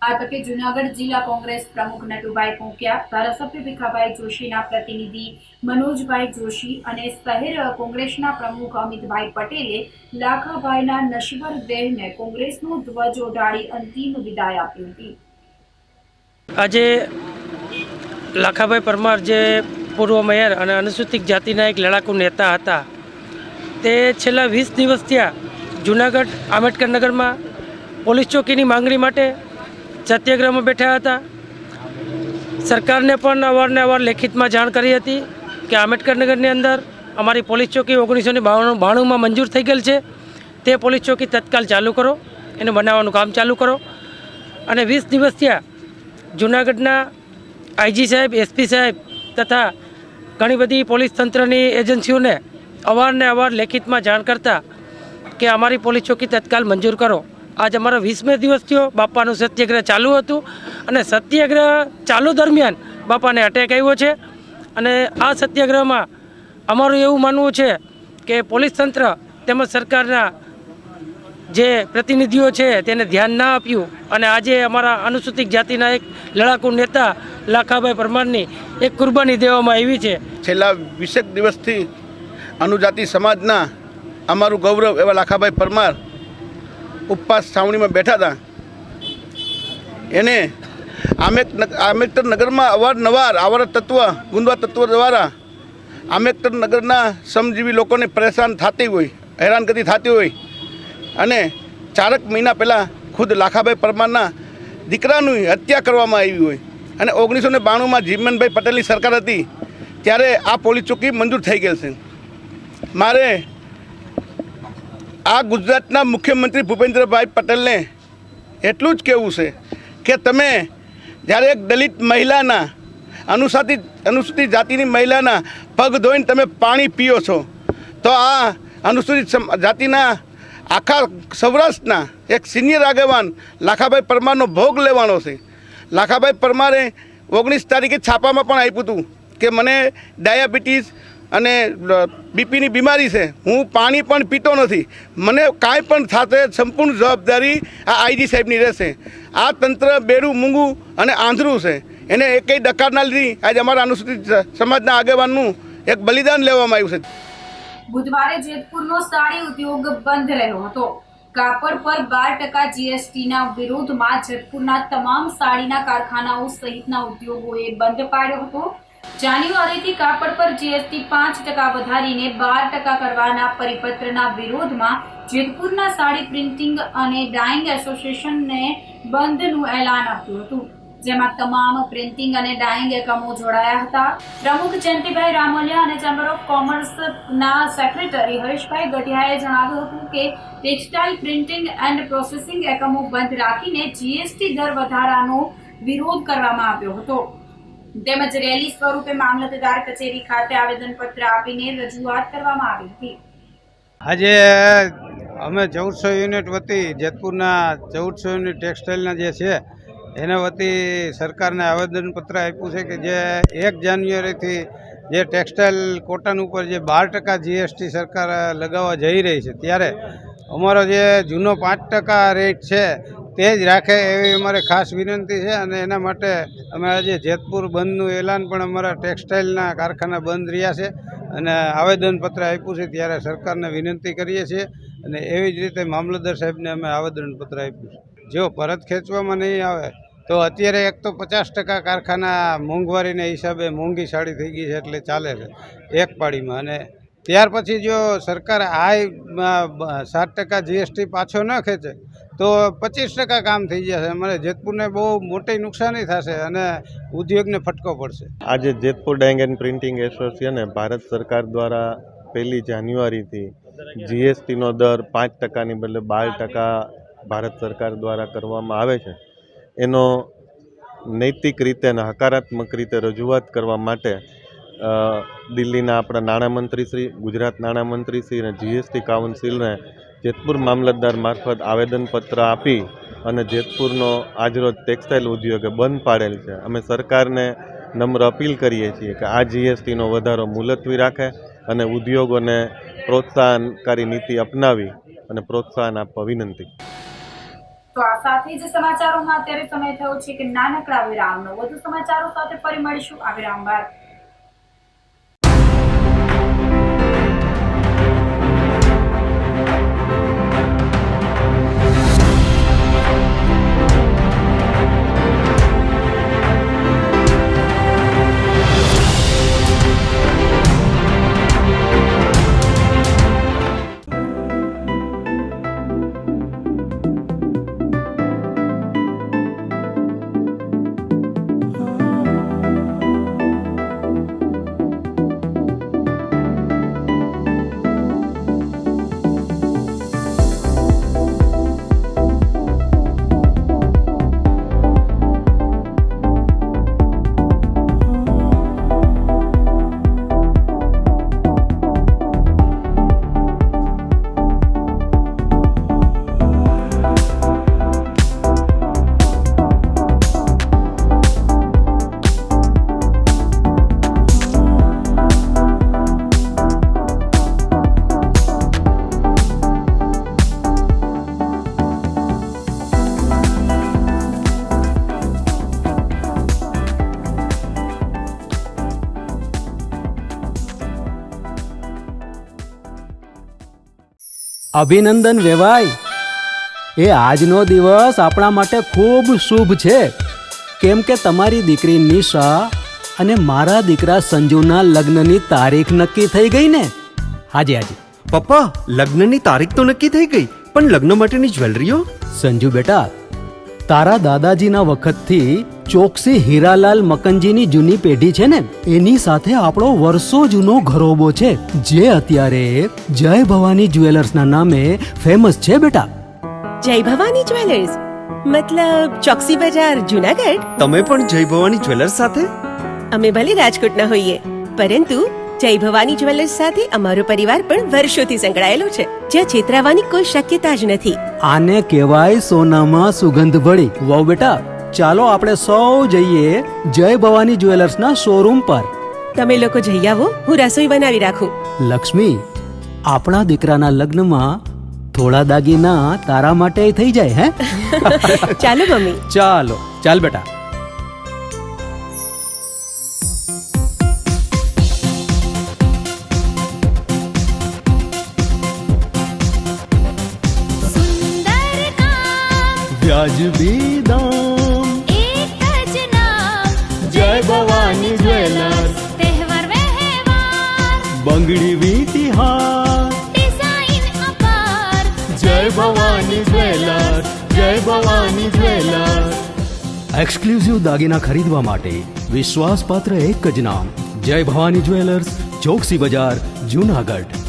આ તકે જૂનાગઢ જિલ્લા કોંગ્રેસ પ્રમુખ નટુભાઈ પોંકિયા, ધારાસભ્ય ભીખાભાઈ જોશીના પ્રતિનિધિ મનોજભાઈ જોશી અને શહેર કોંગ્રેસના પ્રમુખ અમિતભાઈ પટેલે લાખાભાઈના નશ્વર દેહને કોંગ્રેસનો ધ્વજ ઓઢાડી અંતિમ વિદાય આપી હતી. આજે લાખાભાઈ પરમાર જે પૂર્વ મેયર અને અનુસૂચિત જાતિના એક લડાકુ નેતા હતા, તે છેલ્લા 20 દિવસ થયા જૂનાગઢ આંબેડકર નગરમાં પોલીસ ચોકીની માંગણી માટે સત્યાગ્રહમાં બેઠા હતા. સરકારને પણ અવારનવાર લેખિતમાં જાણ કરી હતી કે આંબેડકર નગરની અંદર અમારી પોલીસ ચોકી 1992માં મંજૂર થઈ ગયેલ છે, તે પોલીસ ચોકી તત્કાલ ચાલુ કરો, એને બનાવવાનું કામ ચાલુ કરો. અને 20 દિવસ થયા જૂનાગઢના આઈજી સાહેબ, એસપી સાહેબ તથા ઘણી બધી પોલીસ તંત્રની એજન્સીઓને અવારનવાર લેખિતમાં જાણ કરતા કે અમારી પોલીસ ચોકી તત્કાલ મંજૂર કરો. આજ અમારો 20મે દિવસ થયો, બાપાનું સત્યાગ્રહ ચાલુ હતું અને સત્યાગ્રહ ચાલુ દરમિયાન બાપાને અટેક આવ્યો છે. અને આ સત્યાગ્રહમાં અમારું એવું માનવું છે કે પોલીસ તંત્ર તેમજ સરકારના જે પ્રતિનિધિઓ છે તેને ધ્યાન ના આપ્યું અને આજે અમારા અનુસૂચિત જાતિના એક લડાકુ નેતા લાખાભાઈ પરમારની એક કુરબાની દેવામાં આવી છે. છેલ્લા 20 દિવસથી અનુજાતિ સમાજના અમારું ગૌરવ એવા લાખાભાઈ પરમાર ઉપવાસ છાવણીમાં બેઠા હતા. એને આંબેડકર નગરમાં અવારનવાર આવરત તત્વ, ગુંદવા તત્વ દ્વારા આંબેડકર નગરના શ્રમજીવી લોકોને પરેશાન થતી હોય, હેરાનગતિ થતી હોય અને 4 મહિના પહેલાં ખુદ લાખાભાઈ પરમારના દીકરાની હત્યા કરવામાં આવી હોય અને 1992માં જીવનભાઈ પટેલની સરકાર હતી ત્યારે આ પોલીસ ચોકી મંજૂર થઈ ગયેલ છે. મારે આ ગુજરાતના મુખ્યમંત્રી ભૂપેન્દ્રભાઈ પટેલને એટલું જ કહેવું છે કે તમે જ્યારે એક દલિત મહિલાના અનુસૂચિત જાતિની મહિલાના પગ ધોઈને તમે પાણી પીઓ છો તો આ અનુસૂચિત જાતિના આખા સૌરાષ્ટ્રના એક સિનિયર આગેવાન લાખાભાઈ પરમારનો ભોગ લેવાનો છે. લાખાભાઈ પરમારે 19 તારીખે છાપામાં પણ આપ્યું હતું કે મને ડાયાબિટીસ અને બીપીની બીમારી છે, હું પાણી પણ પીતો નથી, મને કાંઈ પણ થાતે સંપૂર્ણ જવાબદારી આ આઈજી સાહેબની રહેશે. આ તંત્ર બેડું મૂંગું અને આંધળું છે, એને એકેય ડકાર ના લીધી આજે અમારા અનુસૂચિત સમાજના આગેવાનનું એક બલિદાન લેવામાં આવ્યું છે. બુધવારે જેતપુરનો સાડી ઉદ્યોગ બંધ રહ્યો હતો. કાપડ પર 12% જીએસટીના વિરોધમાં જેતપુરના તમામ સાડીના કારખાનાઓ સહિતના ઉદ્યોગોએ બંધ પાડ્યો હતો. જાન્યુઆરીથી કાપડ પર જીએસટી 5% વધારીને 12% કરવાના પરિપત્રના વિરોધમાં જેતપુરના સાડી પ્રિન્ટિંગ અને ડાઇંગ એસોસિએશનને બંધનું એલાન આપ્યું હતું, જેમાં તમામ પ્રિન્ટિંગ અને ડાઇંગ એકમો જોડાયા હતા. પ્રમુખ જયંતિભાઈ રામોલિયા અને ચેમ્બર ઓફ કોમર્સના સેક્રેટરી હરીશભાઈ ગઢિયાએ જણાવ્યું હતું કે ટેક્સટાઇલ પ્રિન્ટિંગ એન્ડ પ્રોસેસિંગ એકમો બંધ રાખીને જીએસટી દર વધારાનો વિરોધ કરવામાં આવ્યો હતો. તેમજ રેલી સ્વરૂપે મામલતદાર કચેરી ખાતે આવેદનપત્ર આપીને રજૂઆત કરવામાં આવી હતી. આજે અમે 1400 યુનિટ વતી જેતપુરના 1400 યુનિટ ટેક્સટાઇલના જે છે એના વતી સરકારને આવેદનપત્ર આપ્યું છે કે જે 1 જાન્યુઆરીથી જે ટેક્સટાઇલ કોટન ઉપર જે 12% જીએસટી સરકાર લગાવવા જઈ રહી છે ત્યારે અમારો જે જૂનો 5% રેટ છે તે જ રાખે એવી અમારે ખાસ વિનંતી છે. અને એના માટે અમે આજે જેતપુર બંધનું એલાન પણ અમારા ટેક્સટાઇલના કારખાના બંધ રહ્યા છે અને આવેદનપત્ર આપ્યું છે ત્યારે સરકારને વિનંતી કરીએ છીએ અને એવી જ રીતે મામલતદાર સાહેબને અમે આવેદનપત્ર આપ્યું છે. જો પરત ખેંચવામાં નહીં આવે તો અત્યારે એક તો 50% કારખાના મોંઘવારીના હિસાબે મોંઘી સાડી થઈ ગઈ છે એટલે ચાલે છે એક પાડીમાં. અને ત્યાર પછી જો સરકાર આ 7% જીએસટી પાછો ન ખેંચે તો 25% કામ થઈ જશે. અમારે જેતપુરને બહુ મોટી નુકસાની થશે અને ઉદ્યોગને ફટકો પડશે. આજે જેતપુર ડાઇંગ એન્ડ પ્રિન્ટિંગ એસોસિએશને ભારત સરકાર દ્વારા 1 જાન્યુઆરીથી જીએસટીનો દર 5%ની બદલે 12% ભારત સરકાર દ્વારા કરવામાં આવે છે એનો નૈતિક રીતે અને હકારાત્મક રીતે રજૂઆત કરવા માટે દિલ્હીના આપણા નાણામંત્રી શ્રી, ગુજરાત નાણામંત્રી શ્રી અને જીએસટી કાઉન્સિલને જેતપુર મામલતદાર મારફત આવેદનપત્ર આપી અને જેતપુરનો આજરોજ ટેક્સટાઇલ ઉદ્યોગે બંધ પાડેલ છે. અમે સરકારને નમ્ર અપીલ કરીએ છીએ કે આ જીએસટીનો વધારો મુલતવી રાખે અને ઉદ્યોગોને પ્રોત્સાહનકારી નીતિ અપનાવી અને પ્રોત્સાહન આપવા વિનંતી. તો આ સાથે જ સમાચારોમાં અત્યારે સમય થયો છે કે નાનકડા વિરામનો. વધુ સમાચારો સાથે ફરી મળીશું આ વિરામ બાદ. અભિનંદન વેવાઈ, એ આજનો દિવસ આપણા માટે ખૂબ શુભ છે, કેમ કે તમારી દીકરી નિશા અને મારા દીકરા સંજુના લગ્નની તારીખ નક્કી થઈ ગઈ ને. હાજી હાજી પપ્પા, લગ્નની તારીખ તો નક્કી થઈ ગઈ, પણ લગ્ન માટેની જ્વેલરીઓ? સંજુ બેટા, તારા દાદાજીના વખતથી ચોકસી હીરાલાલ મકનજીની જૂની પેઢી છે ને, એની સાથે આપણો વર્ષો જૂનો ઘરોબો છે, જે અત્યારે જય ભવાની જ્વેલર્સના નામે ફેમસ છે બેટા. જય ભવાની જ્વેલર્સ મતલબ ચોકસી બજાર જુનાગઢ? તમે પણ જય ભવાની જ્વેલર્સ સાથે? અમે ભલે રાજકોટના હોઈએ, પરંતુ જય ભવાની જ્વેલર્સ સાથે અમારો પરિવાર પણ વર્ષોથી સંકળાયેલો છે, જ્યાં છેતરાવાની કોઈ શક્યતા જ નથી. આને કહેવાય સોનામાં સુગંધ ભળી. વાવ બેટા, ચાલો આપણે સૌ જઈએ જય ભવાની જ્વેલર્સના શોરૂમ પર. તમે લોકો જઈ આવો, હું રસોઈ બનાવી રાખું. લક્ષ્મી, આપણા દીકરાના લગ્નમાં થોડા દાગીના તારા માટે થઈ જાય. હે ચાલો મમ્મી. ચાલો ચાલ બેટા. વ્યાજબી દામ, એક જ નામ, જય ભવાની જ્વેલર્સ. તહેવાર વ્યવહાર, બંગડી વીટી હાર, ડિઝાઇન અપાર, જય ભવાની જ્વેલર્સ, જય ભવાની જ્વેલર્સ. એક્સક્લુઝિવ દાગીના ખરીદવા માટે વિશ્વાસપાત્ર એક જ નામ, જય Bhavani jewellers, Choksi Bazaar, Junagadh.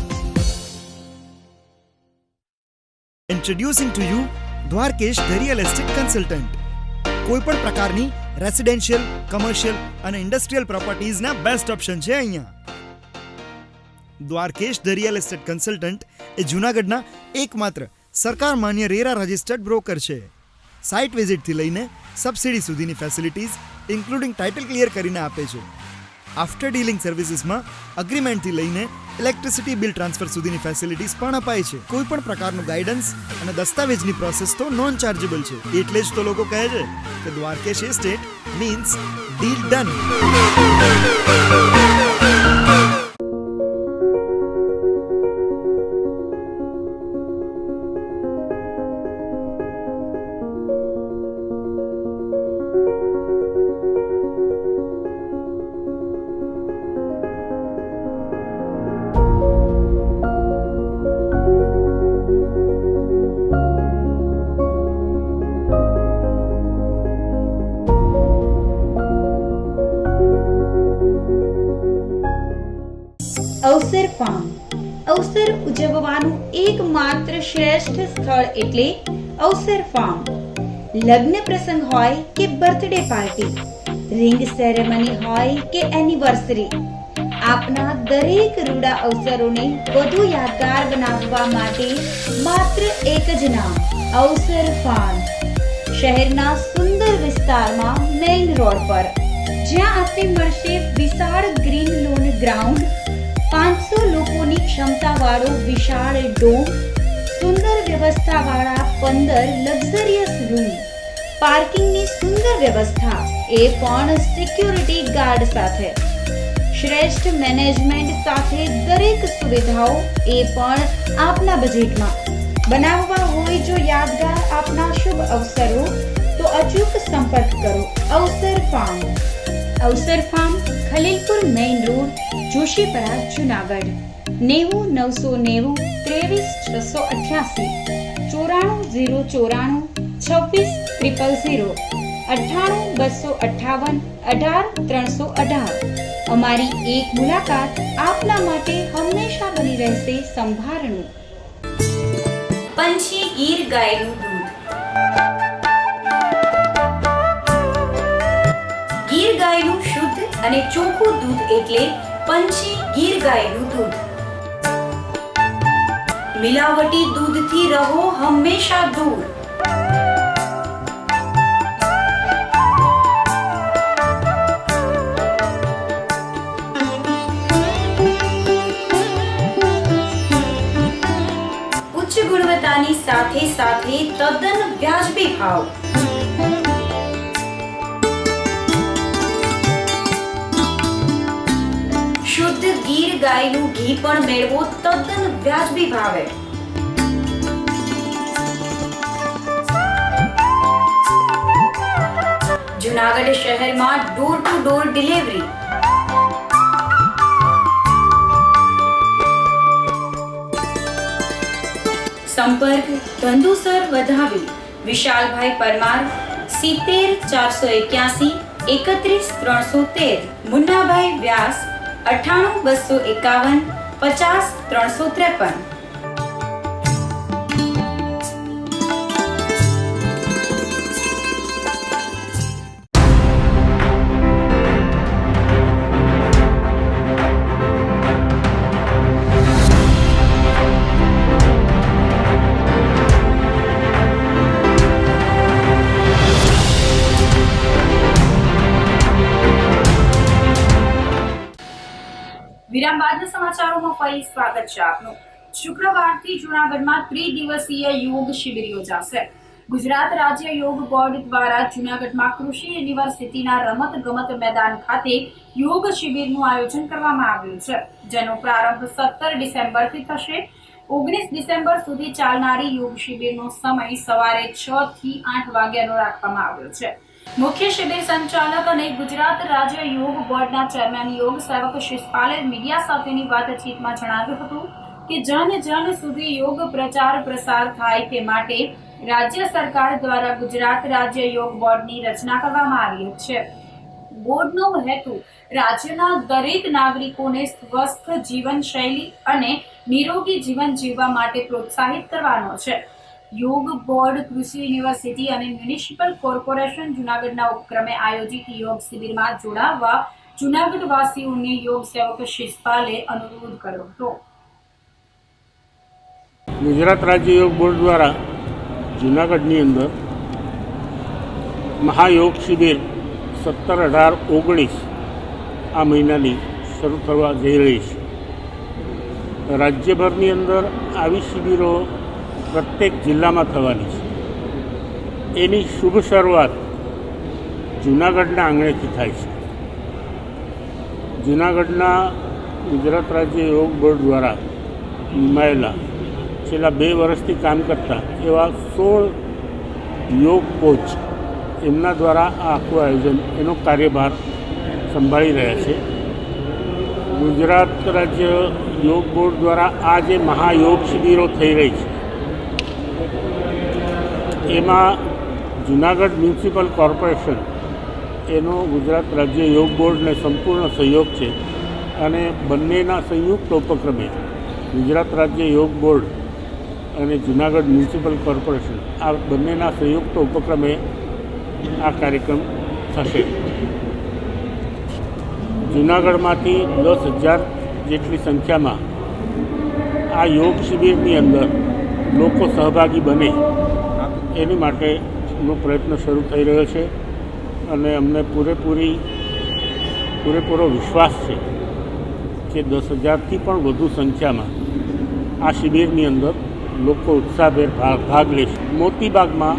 Introducing to you Dwarkesh the real estate consultant. કોઈ પણ પ્રકારની રેસિડેન્શિયલ, કમર્શિયલ અને ઇન્ડસ્ટ્રીયલ પ્રોપર્ટીઝના બેસ્ટ ઓપ્શન છે અહીંયા. Dwarkesh the real estate consultant એ જૂનાગઢના એકમાત્ર સરકાર માન્ય રેરા રજિસ્ટર્ડ બ્રોકર છે. સાઇટ વિઝિટથી લઈને સબસિડી સુધીની ફેસિલિટીઝ ઇન્ક્લુડિંગ ટાઇટલ ક્લિયર કરીને આપે છે. આફ્ટર ડીલિંગ સર્વિસીસમાં અગ્રીમેન્ટથી લઈને ઇલેક્ટ્રિસિટી બિલ ટ્રાન્સફર સુધીની ફેસિલિટીઝ પણ અપાય છે. કોઈ પણ પ્રકારનું ગાઈડન્સ અને દસ્તાવેજની પ્રોસેસ તો નોન ચાર્જેબલ છે. એટલે જ તો લોકો કહે છે કે Dwarkesh estate means deal done. અવસર ફાર્મ અવસર ઉજવવાનું એકમાત્ર શ્રેષ્ઠ સ્થળ એટલે અવસર ફાર્મ. લગ્ન પ્રસંગ હોય કે બર્થડે પાર્ટી, રિંગ સેરેમની હોય કે એનિવર્સરી, આપના દરેક રૂડા અવસરોને વધુ યાદગાર બનાવવા માટે માત્ર એક જ નામ, અવસર ફાર્મ. શહેરના સુંદર વિસ્તારમાં મેઇન રોડ પર, જ્યાં આપને મળશે વિશાળ ગ્રીન લોન ગ્રાઉન્ડ, 500 લોકોની ક્ષમતાવાળો વિશાળ ડોમ, સુંદર વ્યવસ્થાવાળા 15 લક્ઝરિયસ રૂમ, પાર્કિંગની સુંદર વ્યવસ્થા, એ પણ સિક્યુરિટી ગાર્ડ સાથે, શ્રેષ્ઠ મેનેજમેન્ટ સાથે દરેક સુવિધાઓ, એ પણ આપના બજેટમાં. બનાવવા હોય જો યાદગાર આપના શુભ અવસરો, તો અચૂક સંપર્ક કરો અવસર ફાર્મ. અવસર farm, Khalilpur main road, Joshipura, Junagadh. 90 990 23 688 94 094 26 000 98 258 18 318. અમારી એક મુલાકાત આપના માટે હંમેશા બની રહેશે સંભારણું. પંછી ગીર ગાયનું દૂધ. ગીર ગાયનું શુદ્ધ અને ચોખ્ખું દૂધ એટલે પંછી ગીર ગાયનું દૂધ. મિલાવટી દૂધથી રહો હંમેશા દૂર. ઉચ્ચ ગુણવત્તાની સાથે સાથે તદ્દન વ્યાજબી ભાવ. શુદ્ધ ગીર ગાયનું ઘી પણ મેળવો તદ્દન વ્યાજબી ભાવે. જુનાગઢ શહેરમાં ડોર ટુ ડોર ડિલિવરી. સંપર્ક ધંધુસર વધાવી વિશાલભાઈ પરમાર 70 481 31 313, મુન્નાભાઈ વ્યાસ 98 251 50 353. વિરામ બાદના સમાચારોમાં ફરી સ્વાગત છે આપનું. શુક્રવારથી જૂનાગઢમાં ત્રિદિવસીય યોગ શિબિર યોજાશે. ગુજરાત રાજ્ય યોગ બોર્ડ દ્વારા જૂનાગઢમાં કૃષિ યુનિવર્સિટીના રમત-ગમત મેદાન ખાતે યોગ શિબિરનું આયોજન કરવામાં આવ્યું છે, જેનો પ્રારંભ 17 ડિસેમ્બરથી થશે. 19 ડિસેમ્બર સુધી ચાલનારી યોગ શિબિરનો સમય સવારે 6 થી 8 વાગ્યાનો રાખવામાં આવ્યો છે. મુખ્ય શિબિર સંચાલક અને ગુજરાત રાજ્ય યોગ બોર્ડના ચેરમેન યોગ સેવક શિષપાલે મીડિયા સાથેની વાતચીતમાં જણાવ્યું હતું કે જન સુધી યોગ પ્રચાર પ્રસાર થાય તે માટે રાજ્ય સરકાર દ્વારા ગુજરાત રાજ્ય યોગ બોર્ડની રચના કરવામાં આવી છે. બોર્ડનો હેતુ રાજ્યના દરેક નાગરિકોને સ્વસ્થ જીવનશૈલી અને નિરોગી જીવન જીવવા માટે પ્રોત્સાહિત કરવાનો છે. યોગ બોર્ડ, કૃષિ યુનિવર્સિટી અને મ્યુનિસિપલ કોર્પોરેશન જૂનાગઢના ઉપક્રમે આયોજિત યોગ શિબિરમાં જોડાવવા જૂનાગઢ વાસીઓને યોગ સેવક શિષપાલે અનુરોધ કર્યો હતો. ગુજરાત રાજ્ય યોગ બોર્ડ દ્વારા જૂનાગઢની અંદર મહાયોગ શિબિર 17, 18, 19 આ મહિનાની શરૂ થવા જઈ રહી છે. રાજ્યભરની અંદર આવી શિબિરો પ્રત્યેક જિલ્લામાં થવાની છે. એની શુભ શરૂઆત જૂનાગઢના આંગણેથી થાય છે. જૂનાગઢના ગુજરાત રાજ્ય યોગ બોર્ડ દ્વારા નિમાયેલા છેલ્લા 2 વર્ષથી કામ કરતા એવા 16 યોગ કોચ એમના દ્વારા આ આખું આયોજન એનો કાર્યભાર સંભાળી રહ્યા છે. ગુજરાત રાજ્ય યોગ બોર્ડ દ્વારા આ જે મહાયોગ શિબિરો થઈ રહી છે એમાં જૂનાગઢ મ્યુનિસિપલ કોર્પોરેશન એનો ગુજરાત રાજ્ય યોગ બોર્ડને સંપૂર્ણ સહયોગ છે અને બંનેના સંયુક્ત ઉપક્રમે ગુજરાત રાજ્ય યોગ બોર્ડ અને જૂનાગઢ મ્યુનિસિપલ કોર્પોરેશન આ બંનેના સંયુક્ત ઉપક્રમે આ કાર્યક્રમ થશે. જૂનાગઢમાંથી 10,000 જેટલી સંખ્યામાં આ યોગ શિબિરની અંદર લોકો સહભાગી બને એની માટેનો પ્રયત્ન શરૂ થઈ રહ્યો છે અને અમને પૂરેપૂરો વિશ્વાસ છે કે 10,000થી પણ વધુ સંખ્યામાં આ શિબિરની અંદર લોકો ઉત્સાહભેર ભાગ લેશે. મોતીબાગમાં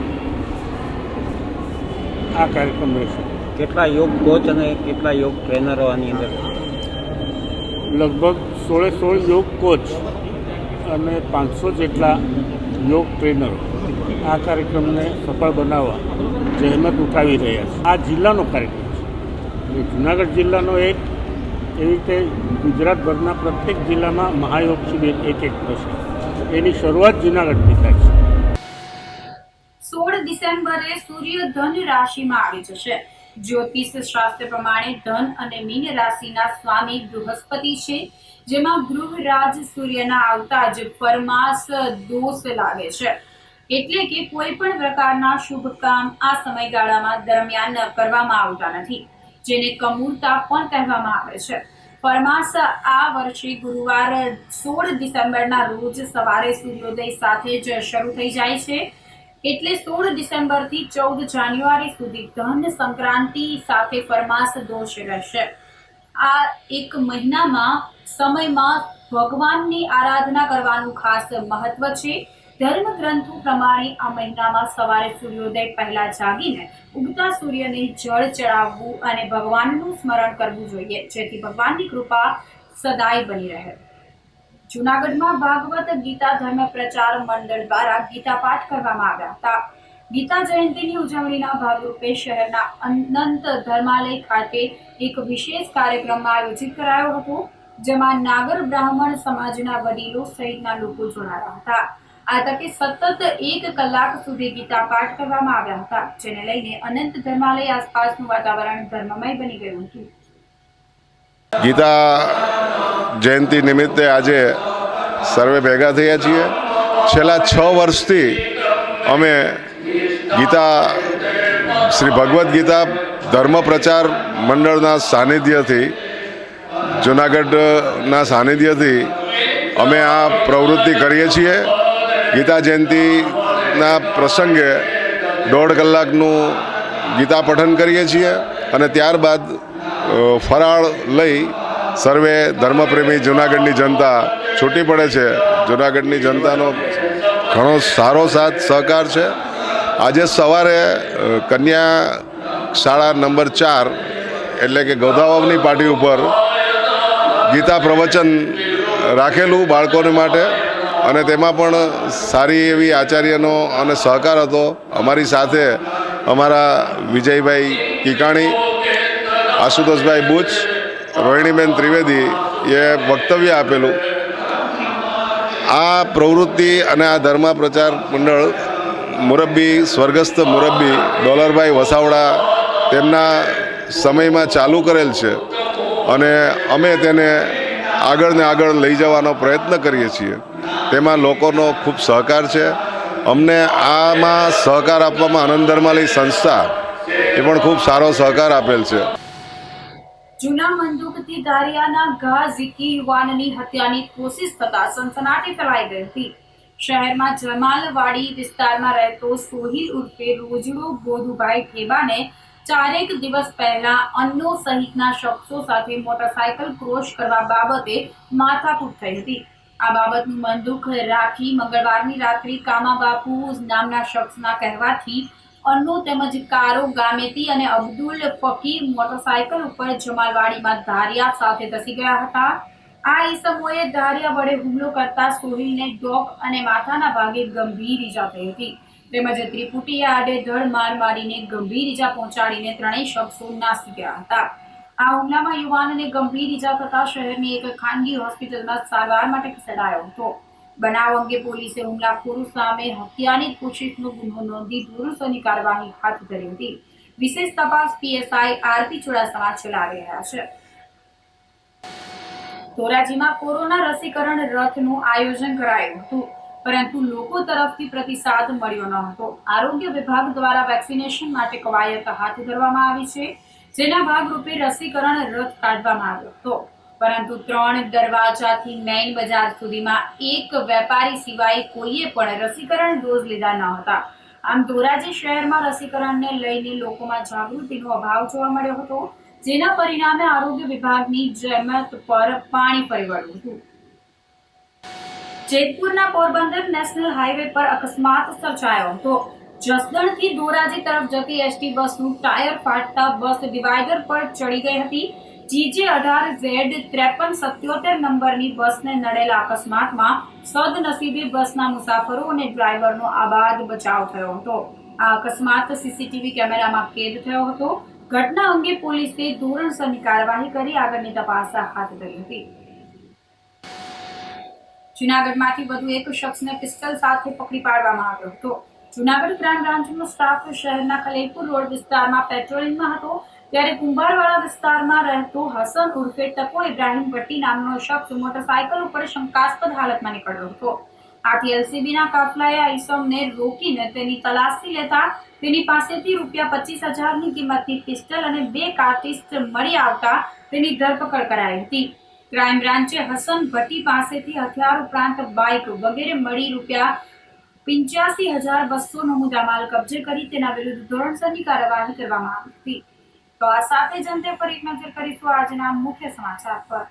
આ કાર્યક્રમ રહેશે. કેટલા યોગ કોચ અને કેટલા યોગ ટ્રેનરો આની અંદર? લગભગ 16 યોગ કોચ અને 500 જેટલા યોગ ટ્રેનરો આ કાર્યક્રમને સફળ બનાવવા જહેમત ઉઠાવી રહ્યા છે. આ જિલ્લાનો કાર્યક્રમ છે. જુનાગઢ જિલ્લાનો એક, એવી રીતે ગુજરાતભરના પ્રત્યેક જિલ્લામાં મહાયોગ શિબિર એક થશે. એની શરૂઆત જુનાગઢથી થાય છે. 16 ડિસેમ્બરે સૂર્ય ધન રાશિમાં આવી જશે. જ્યોતિષ શાસ્ત્ર પ્રમાણે ધન અને મીન રાશિના સ્વામી બૃહસ્પતિ છે, જેમાં ગૃહરાજ સૂર્યના આવતા જ પરમાસ દોષ લાગે છે. એટલે કે કોઈ પણ પ્રકારના શુભ કામ આ સમયગાળામાં દરમિયાન કરવામાં આવતા નથી, જેને કમૂરતા પણ કહેવામાં આવે છે. પરમાસ આ વર્ષે ગુરુવાર 16 ડિસેમ્બરના રોજ સવારે સૂર્યોદય સાથે જ શરૂ થઈ જાય છે. એટલે 16 ડિસેમ્બરથી 14 જાન્યુઆરી સુધી ધન સંક્રાંતિ સાથે પરમાસ દોષ રહેશે. આ એક મહિનામાં સમયમાં ભગવાનની આરાધના કરવાનું ખાસ મહત્વ છે. ધર્મ ગ્રંથો પ્રમાણે આ મહિનામાં સવારે સૂર્યોદય પહેલા જાગીને ઉગતા સૂર્યને જળ ચડાવવું અને ભગવાનનું સ્મરણ કરવું જોઈએ, જેથી ભગવાનની કૃપા સદાય બની રહે. જૂનાગઢમાં ભાગવત ગીતા ધર્મ પ્રચાર મંડળ દ્વારા ગીતા પાઠ કરવામાં આવ્યા હતા. ગીતા જયંતિની ઉજવણીના ભાગરૂપે શહેરના અનંત ધર્માલય ખાતે એક વિશેષ કાર્યક્રમ આયોજિત કરાયો હતો, જેમાં નાગર બ્રાહ્મણ સમાજના વડીલો સહિતના લોકો જોડાયા હતા. આ તકે સતત 1 કલાક સુધી ગીતા પાઠ કરવામાં આવ્યા હતા, જેને લઈને અનંત ધર્માલય આસપાસનું વાતાવરણ ધર્મમય બની ગયું હતું. ગીતા જયંતિ નિમિત્તે આજે સર્વે ભેગા થયા છીએ. છેલ્લા 6 વર્ષથી અમે ગીતા શ્રી ભગવદ્ ગીતા ધર્મ પ્રચાર મંડળના સાનિધ્યથી, જૂનાગઢના સાનિધ્યથી અમે આ પ્રવૃત્તિ કરીએ છીએ. ગીતા જયંતિના પ્રસંગે 1.5 કલાકનું ગીતા પઠન કરીએ છીએ અને ત્યારબાદ ફરાળ લઈ સર્વે ધર્મપ્રેમી જૂનાગઢની જનતા છૂટી પડે છે. જૂનાગઢની જનતાનો ઘણો સારો સાથ સહકાર છે. આજે સવારે કન્યા શાળા નંબર 4 એટલે કે ગોધાવાવની પાટી ઉપર ગીતા પ્રવચન રાખેલું બાળકોને માટે, અને તેમાં પણ સારી એવી આચાર્યનો અને સહકાર હતો. અમારી સાથે અમારા વિજયભાઈ કિકાણી, આશુતોષભાઈ બુચ, રોહિણીબેન ત્રિવેદી એ વક્તવ્ય આપેલું. આ પ્રવૃત્તિ અને આ ધર્મ પ્રચાર મંડળ મુરબ્બી, સ્વર્ગસ્થ મુરબ્બી ડોલરભાઈ વસાવડા તેમના સમયમાં ચાલુ કરેલ છે અને અમે તેને આગળ ને આગળ લઈ જવાનો પ્રયત્ન કરીએ છીએ. તેમાં લોકોનો ખૂબ સહકાર છે. અમને આમાં સહકાર આપવામાં આનંદ ધર્માલય સંસ્થા એ પણ ખૂબ સારો સહકાર આપેલ છે. જૂના બંદૂકથી ધારિયાના ઘા ઝીકી યુવાનની હત્યાની કોશિશ થતા સનસનાટી ફેલાઈ ગઈ હતી. શહેરમાં જમાલવાડી વિસ્તારમાં રહેતો સોહિલ ઉર્ફે રોજડો ગોદુભાઈ ઠેબાને 4 દિવસ પહેલા અન્નો સહિતના શખ્સો સાથે મોટરસાયકલ ક્રોસ કરવા બાબતે માથાકૂટ થઈ હતી. આ બાબતની બંદૂક રાખી મંગળવારની રાત્રે કામાબાપુ નામના શખ્સના કહેવાથી અન્નો તેમજ કારો ગામેતી અને અબ્દુલ ફકીર મોટરસાયકલ ઉપર જમાલવાડીમાં ધારિયા સાથે ધસી ગયા હતા. આ ઈસમોએ ધારિયા વડે હુમલો કરતા સોહિલને ડોક અને માથાના ભાગે ગંભીર ઈજા થઈ હતી, તેમજ ત્રિપુટીએ આડેધડ માર મારીને ગંભીર ઈજા પહોંચાડીને 3 શખ્સો નાસી ગયા હતા. આ હુમલામાં યુવાનને ગંભીર ઈજા થતા શહેરની એક ખાનગી હોસ્પિટલમાં સારવાર માટે ખસેડાયો હતો. બનાવ અંગે પોલીસે હુમલાખોરો સામે હત્યાની કોશિશનો ગુનો નોંધી ધોરણસરની કાર્યવાહી હાથ ધરી હતી. વિશેષ તપાસ પીએસઆઈ આરપી ચુડાસમા ચલાવી રહ્યા છે. ધોરાજીમાં કોરોના રસીકરણ રથનું આયોજન કરાયું હતું, પરંતુ લોકો તરફથી પ્રતિસાદ મળ્યો ન હતો. આરોગ્ય વિભાગ દ્વારા વેક્સિનેશન માટે કવાયત હાથ ધરવામાં આવી છે, જેના ભાગરૂપે રસીકરણ રથ કાઢવામાં આવ્યો હતો, પરંતુ 3 દરવાજાથી મેઇન બજાર સુધીમાં એક વેપારી સિવાય કોઈએ પણ રસીકરણ ડોઝ લીધા ન હતા. આમ ધોરાજી શહેરમાં રસીકરણને લઈને લોકોમાં જાગૃતિનો અભાવ જોવા મળ્યો હતો, જેના પરિણામે આરોગ્ય વિભાગની જહેમત પર પાણી ફરી વળ્યું હતું. જેતપુરના પોરબંદર નેશનલ હાઈવે પર અકસ્માત સર્જાયો હતો. જસદણથી ધોરાજી તરફ જતી એસટી બસનું ટાયર ફાટતા બસ ડિવાઈડર પર ચડી ગઈ હતી. GJ18Z5377 નંબરની બસને નડેલા અકસ્માતમાં સદનસીબે બસના મુસાફરો અને ડ્રાઈવરનો આબાદ બચાવ થયો હતો. આ અકસ્માત સીસીટીવી કેમેરામાં કેદ થયો હતો. ઘટના અંગે પોલીસે ધોરણસરની કાર્યવાહી કરી આગળની તપાસ હાથ ધરી હતી. જૂનાગઢમાંથી વધુ એક શખ્સને પિસ્તલ સાથે પકડી પાડવામાં આવ્યો હતો. જૂનાગઢ ક્રાઇમ બ્રાન્ચનો સ્ટાફ શહેરના ખલેલપુર રોડ વિસ્તારમાં પેટ્રોલિંગમાં હતો ત્યારે કુંભારવાડા વિસ્તારમાં રહેતો હસન ઉર્ફે ટકો ઇબ્રાહીમ ભટ્ટી નામનો શખ્સ મોટરસાયકલ ઉપર શંકાસ્પદ હાલતમાં નીકળ્યો હતો. આથી એલસીબીના કાફલાએ આ ઈસમને રોકીને તેની તલાશી લેતા તેની પાસેથી ₹25,000ની કિંમતની પિસ્તલ અને 2 કાર્ટિજ મળી આવતા તેની ધરપકડ કરાઈ હતી. ક્રાઇમ બ્રાન્ચે હસન ભટ્ટી પાસેથી હથિયાર ઉપરાંત બાઇક વગેરે મળી ₹85,200નો મુદ્દામાલ કબજે કરી તેના વિરુદ્ધ ધોરણસરની કાર્યવાહી કરવામાં આવી હતી. તો આ સાથે જ અંતે પર એક નજર કરીશું આજના મુખ્ય સમાચાર પર.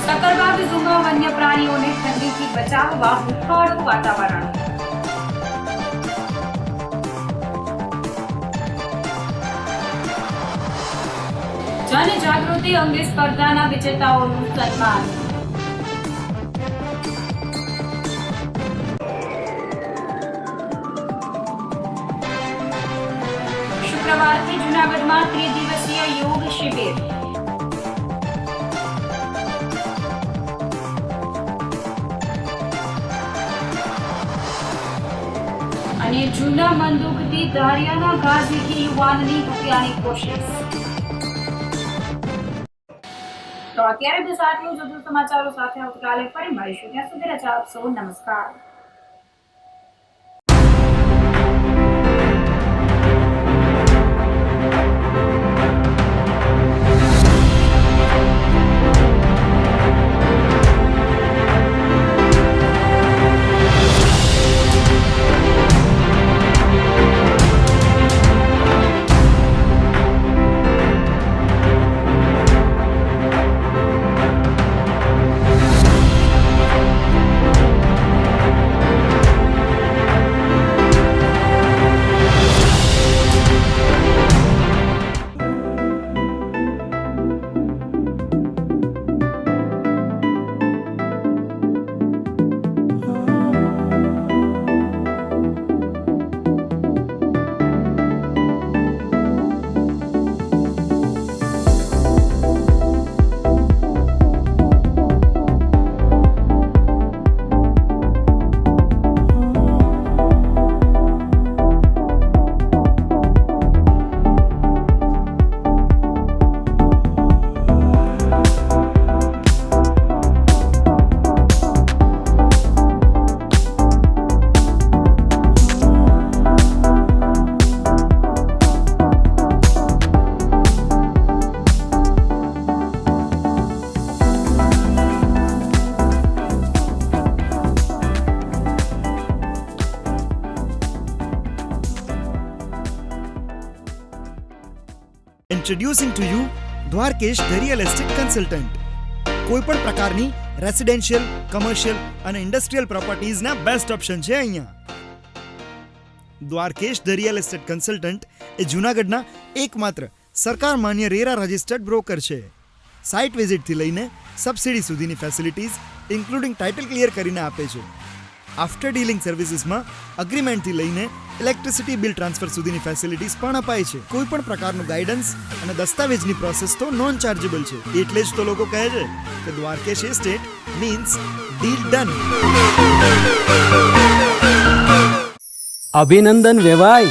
સકરબાગ ઝૂમાં વન્ય પ્રાણીઓને ઠંડીથી બચાવવા હુંફાળું વાતાવરણ. જનજાગૃતિ અંગે સ્પર્ધાના વિજેતાઓનું સન્માન. શુક્રવારથી જૂનાગઢમાં ત્રિદિવસીય યોગ શિબિર. અને જૂના બંદૂકથી ધારિયાના ઘા ઝીકી યુવાનની હત્યાની કોશિશ. તો અત્યારે બસ આટલું જ. વધુ સમાચારો સાથે આવતીકાલે ફરી મળીશું. ત્યાં સુધી રજા આપશો. નમસ્કાર. Introducing to you Dwarkesh the real estate consultant. કોઈપણ પ્રકારની રેસિડેન્શિયલ, કમર્શિયલ અને ઇન્ડસ્ટ્રીયલ પ્રોપર્ટીઝના બેસ્ટ ઓપ્શન છે અહીંયા. Dwarkesh the real estate consultant એ જૂનાગઢના એકમાત્ર સરકાર માન્ય રેરા રજિસ્ટર્ડ બ્રોકર છે. સાઇટ વિઝિટથી લઈને સબસિડી સુધીની ફેસિલિટીઝ ઇન્ક્લુડિંગ ટાઇટલ ક્લિયર કરીને આપે છે. આફ્ટર ડીલિંગ સર્વિસીસમાં અગ્રીમેન્ટથી લઈને ઇલેક્ટ્રિસિટી બિલ ટ્રાન્સફર સુધીની ફેસિલિટીઝ પણ અપાય છે. કોઈ પણ પ્રકારનું ગાઈડન્સ અને દસ્તાવેજની પ્રોસેસ તો નોન ચાર્જેબલ છે. એટલે જ તો લોકો કહે છે કે Dwarkesh estate means deal done. અભિનંદન વેવાઈ,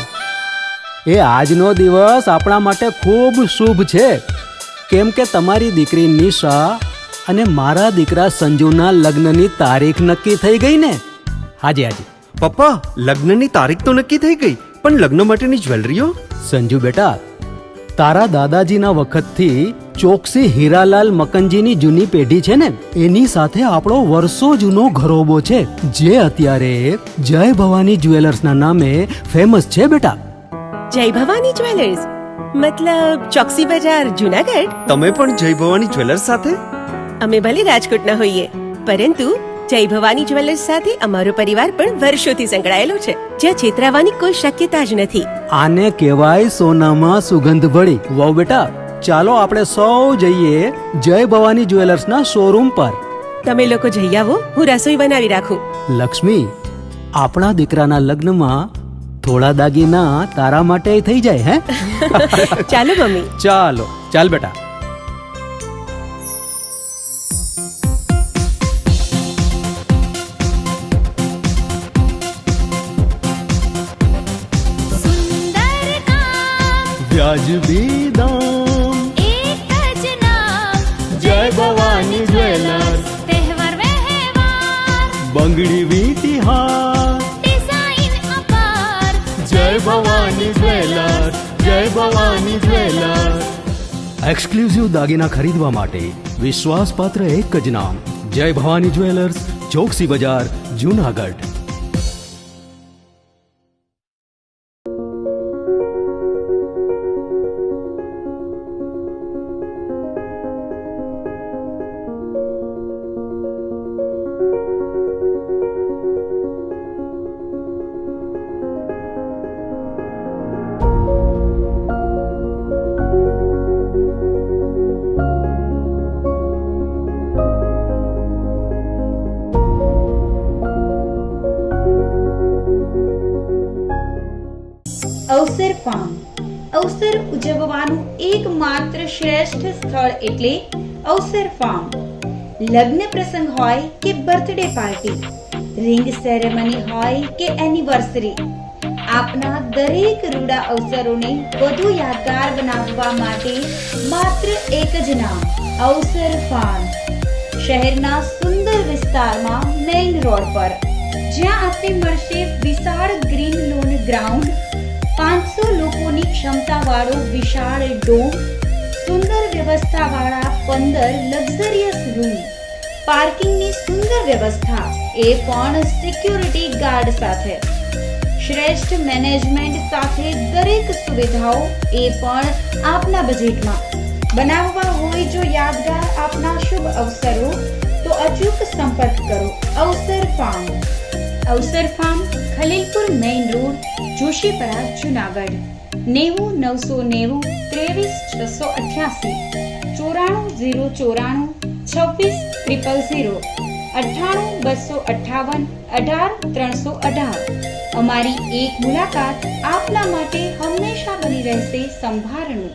એ આજનો દિવસ આપણા માટે ખૂબ શુભ છે, કેમ કે તમારી દીકરી નિશા અને મારા દીકરા સંજુના લગ્નની તારીખ નક્કી થઈ ગઈ ને. હાજી હાજી પપ્પા, લગ્નની તારીખ તો નક્કી થઈ ગઈ, પણ લગ્ન માટેની જ્વેલરીઓ? સંજુ બેટા, તારા દાદાજીના વખતથી ચોકસી હીરાલાલ મકનજીની જૂની પેઢી છે ને, એની સાથે આપણો વર્ષો જૂનો ઘરોબો છે, જે અત્યારે જય ભવાની જ્વેલર્સના નામે ફેમસ છે બેટા. જય ભવાની જ્વેલર્સ મતલબ ચોકસી બજાર જુનાગઢ? તમે પણ જય ભવાની જ્વેલર્સ સાથે? અમે ભલે રાજકોટના હોઈએ, પરંતુ જય ભવાની જ્વેલર્સ સાથે અમારો પરિવાર પણ વર્ષોથી સંકળાયેલો છે, જ્યાં છેતરાવાની કોઈ શક્યતા જ નથી. આને કહેવાય સોનામાં સુગંધ ભળી. વાવ બેટા, ચાલો આપણે સૌ જઈએ જય ભવાની જ્વેલર્સના શોરૂમ પર. તમે લોકો જઈ આવો, હું રસોઈ બનાવી રાખું. લક્ષ્મી, આપણા દીકરાના લગ્નમાં થોડા દાગીના તારા માટે થઈ જાય હે? ચાલો મમ્મી. ચાલો ચાલ બેટા. વ્યાજબી દામ, એક જ નામ, જય ભવાની જ્વેલર્સ. તહેવાર વ્યવહાર, બંગડી વીટી હાર, ડિઝાઇન અપાર, જય ભવાની જ્વેલર્સ, જય ભવાની જ્વેલર્સ. એક્સક્લુઝિવ દાગીના ખરીદવા માટે વિશ્વાસપાત્ર એક જ નામ, જય ભવાની જ્વેલર્સ, ચોકસી બજાર, જુનાગઢ. અવસર ફાર્મ અવસર ઉજવવાનું એકમાત્ર શ્રેષ્ઠ સ્થળ એટલે અવસર ફાર્મ. લગ્ન પ્રસંગ હોય કે બર્થડે પાર્ટી, રિંગ સેરેમની હોય કે એનિવર્સરી, આપના દરેક રૂડા અવસરોને વધુ યાદગાર બનાવવા માટે માત્ર એક જ નામ, અવસર ફાર્મ. શહેરના સુંદર વિસ્તારમાં મેઇન રોડ પર, જ્યાં આપને મળશે વિશાળ ગ્રીન લોન ગ્રાઉન્ડ, 500 લોકોની ક્ષમતાવાળો વિશાળ ડોમ, સુંદર વ્યવસ્થાવાળા 15 લક્ઝરિયસ રૂમ, પાર્કિંગની સુંદર વ્યવસ્થા, એ પણ સિક્યુરિટી ગાર્ડ સાથે, શ્રેષ્ઠ મેનેજમેન્ટ સાથે દરેક સુવિધાઓ, એ પણ આપના બજેટમાં. બનાવવા હોય જો યાદગાર આપના શુભ અવસરો, તો અચૂક સંપર્ક કરો અવસર ફાર્મ. અવસર farm, Khalilpur main road, Joshipura, Junagadh. 90 990 23 688, 94 094 26 000, 98 258 18 318. અમારી એક મુલાકાત આપના માટે હંમેશા બની રહેશે સંભારણું.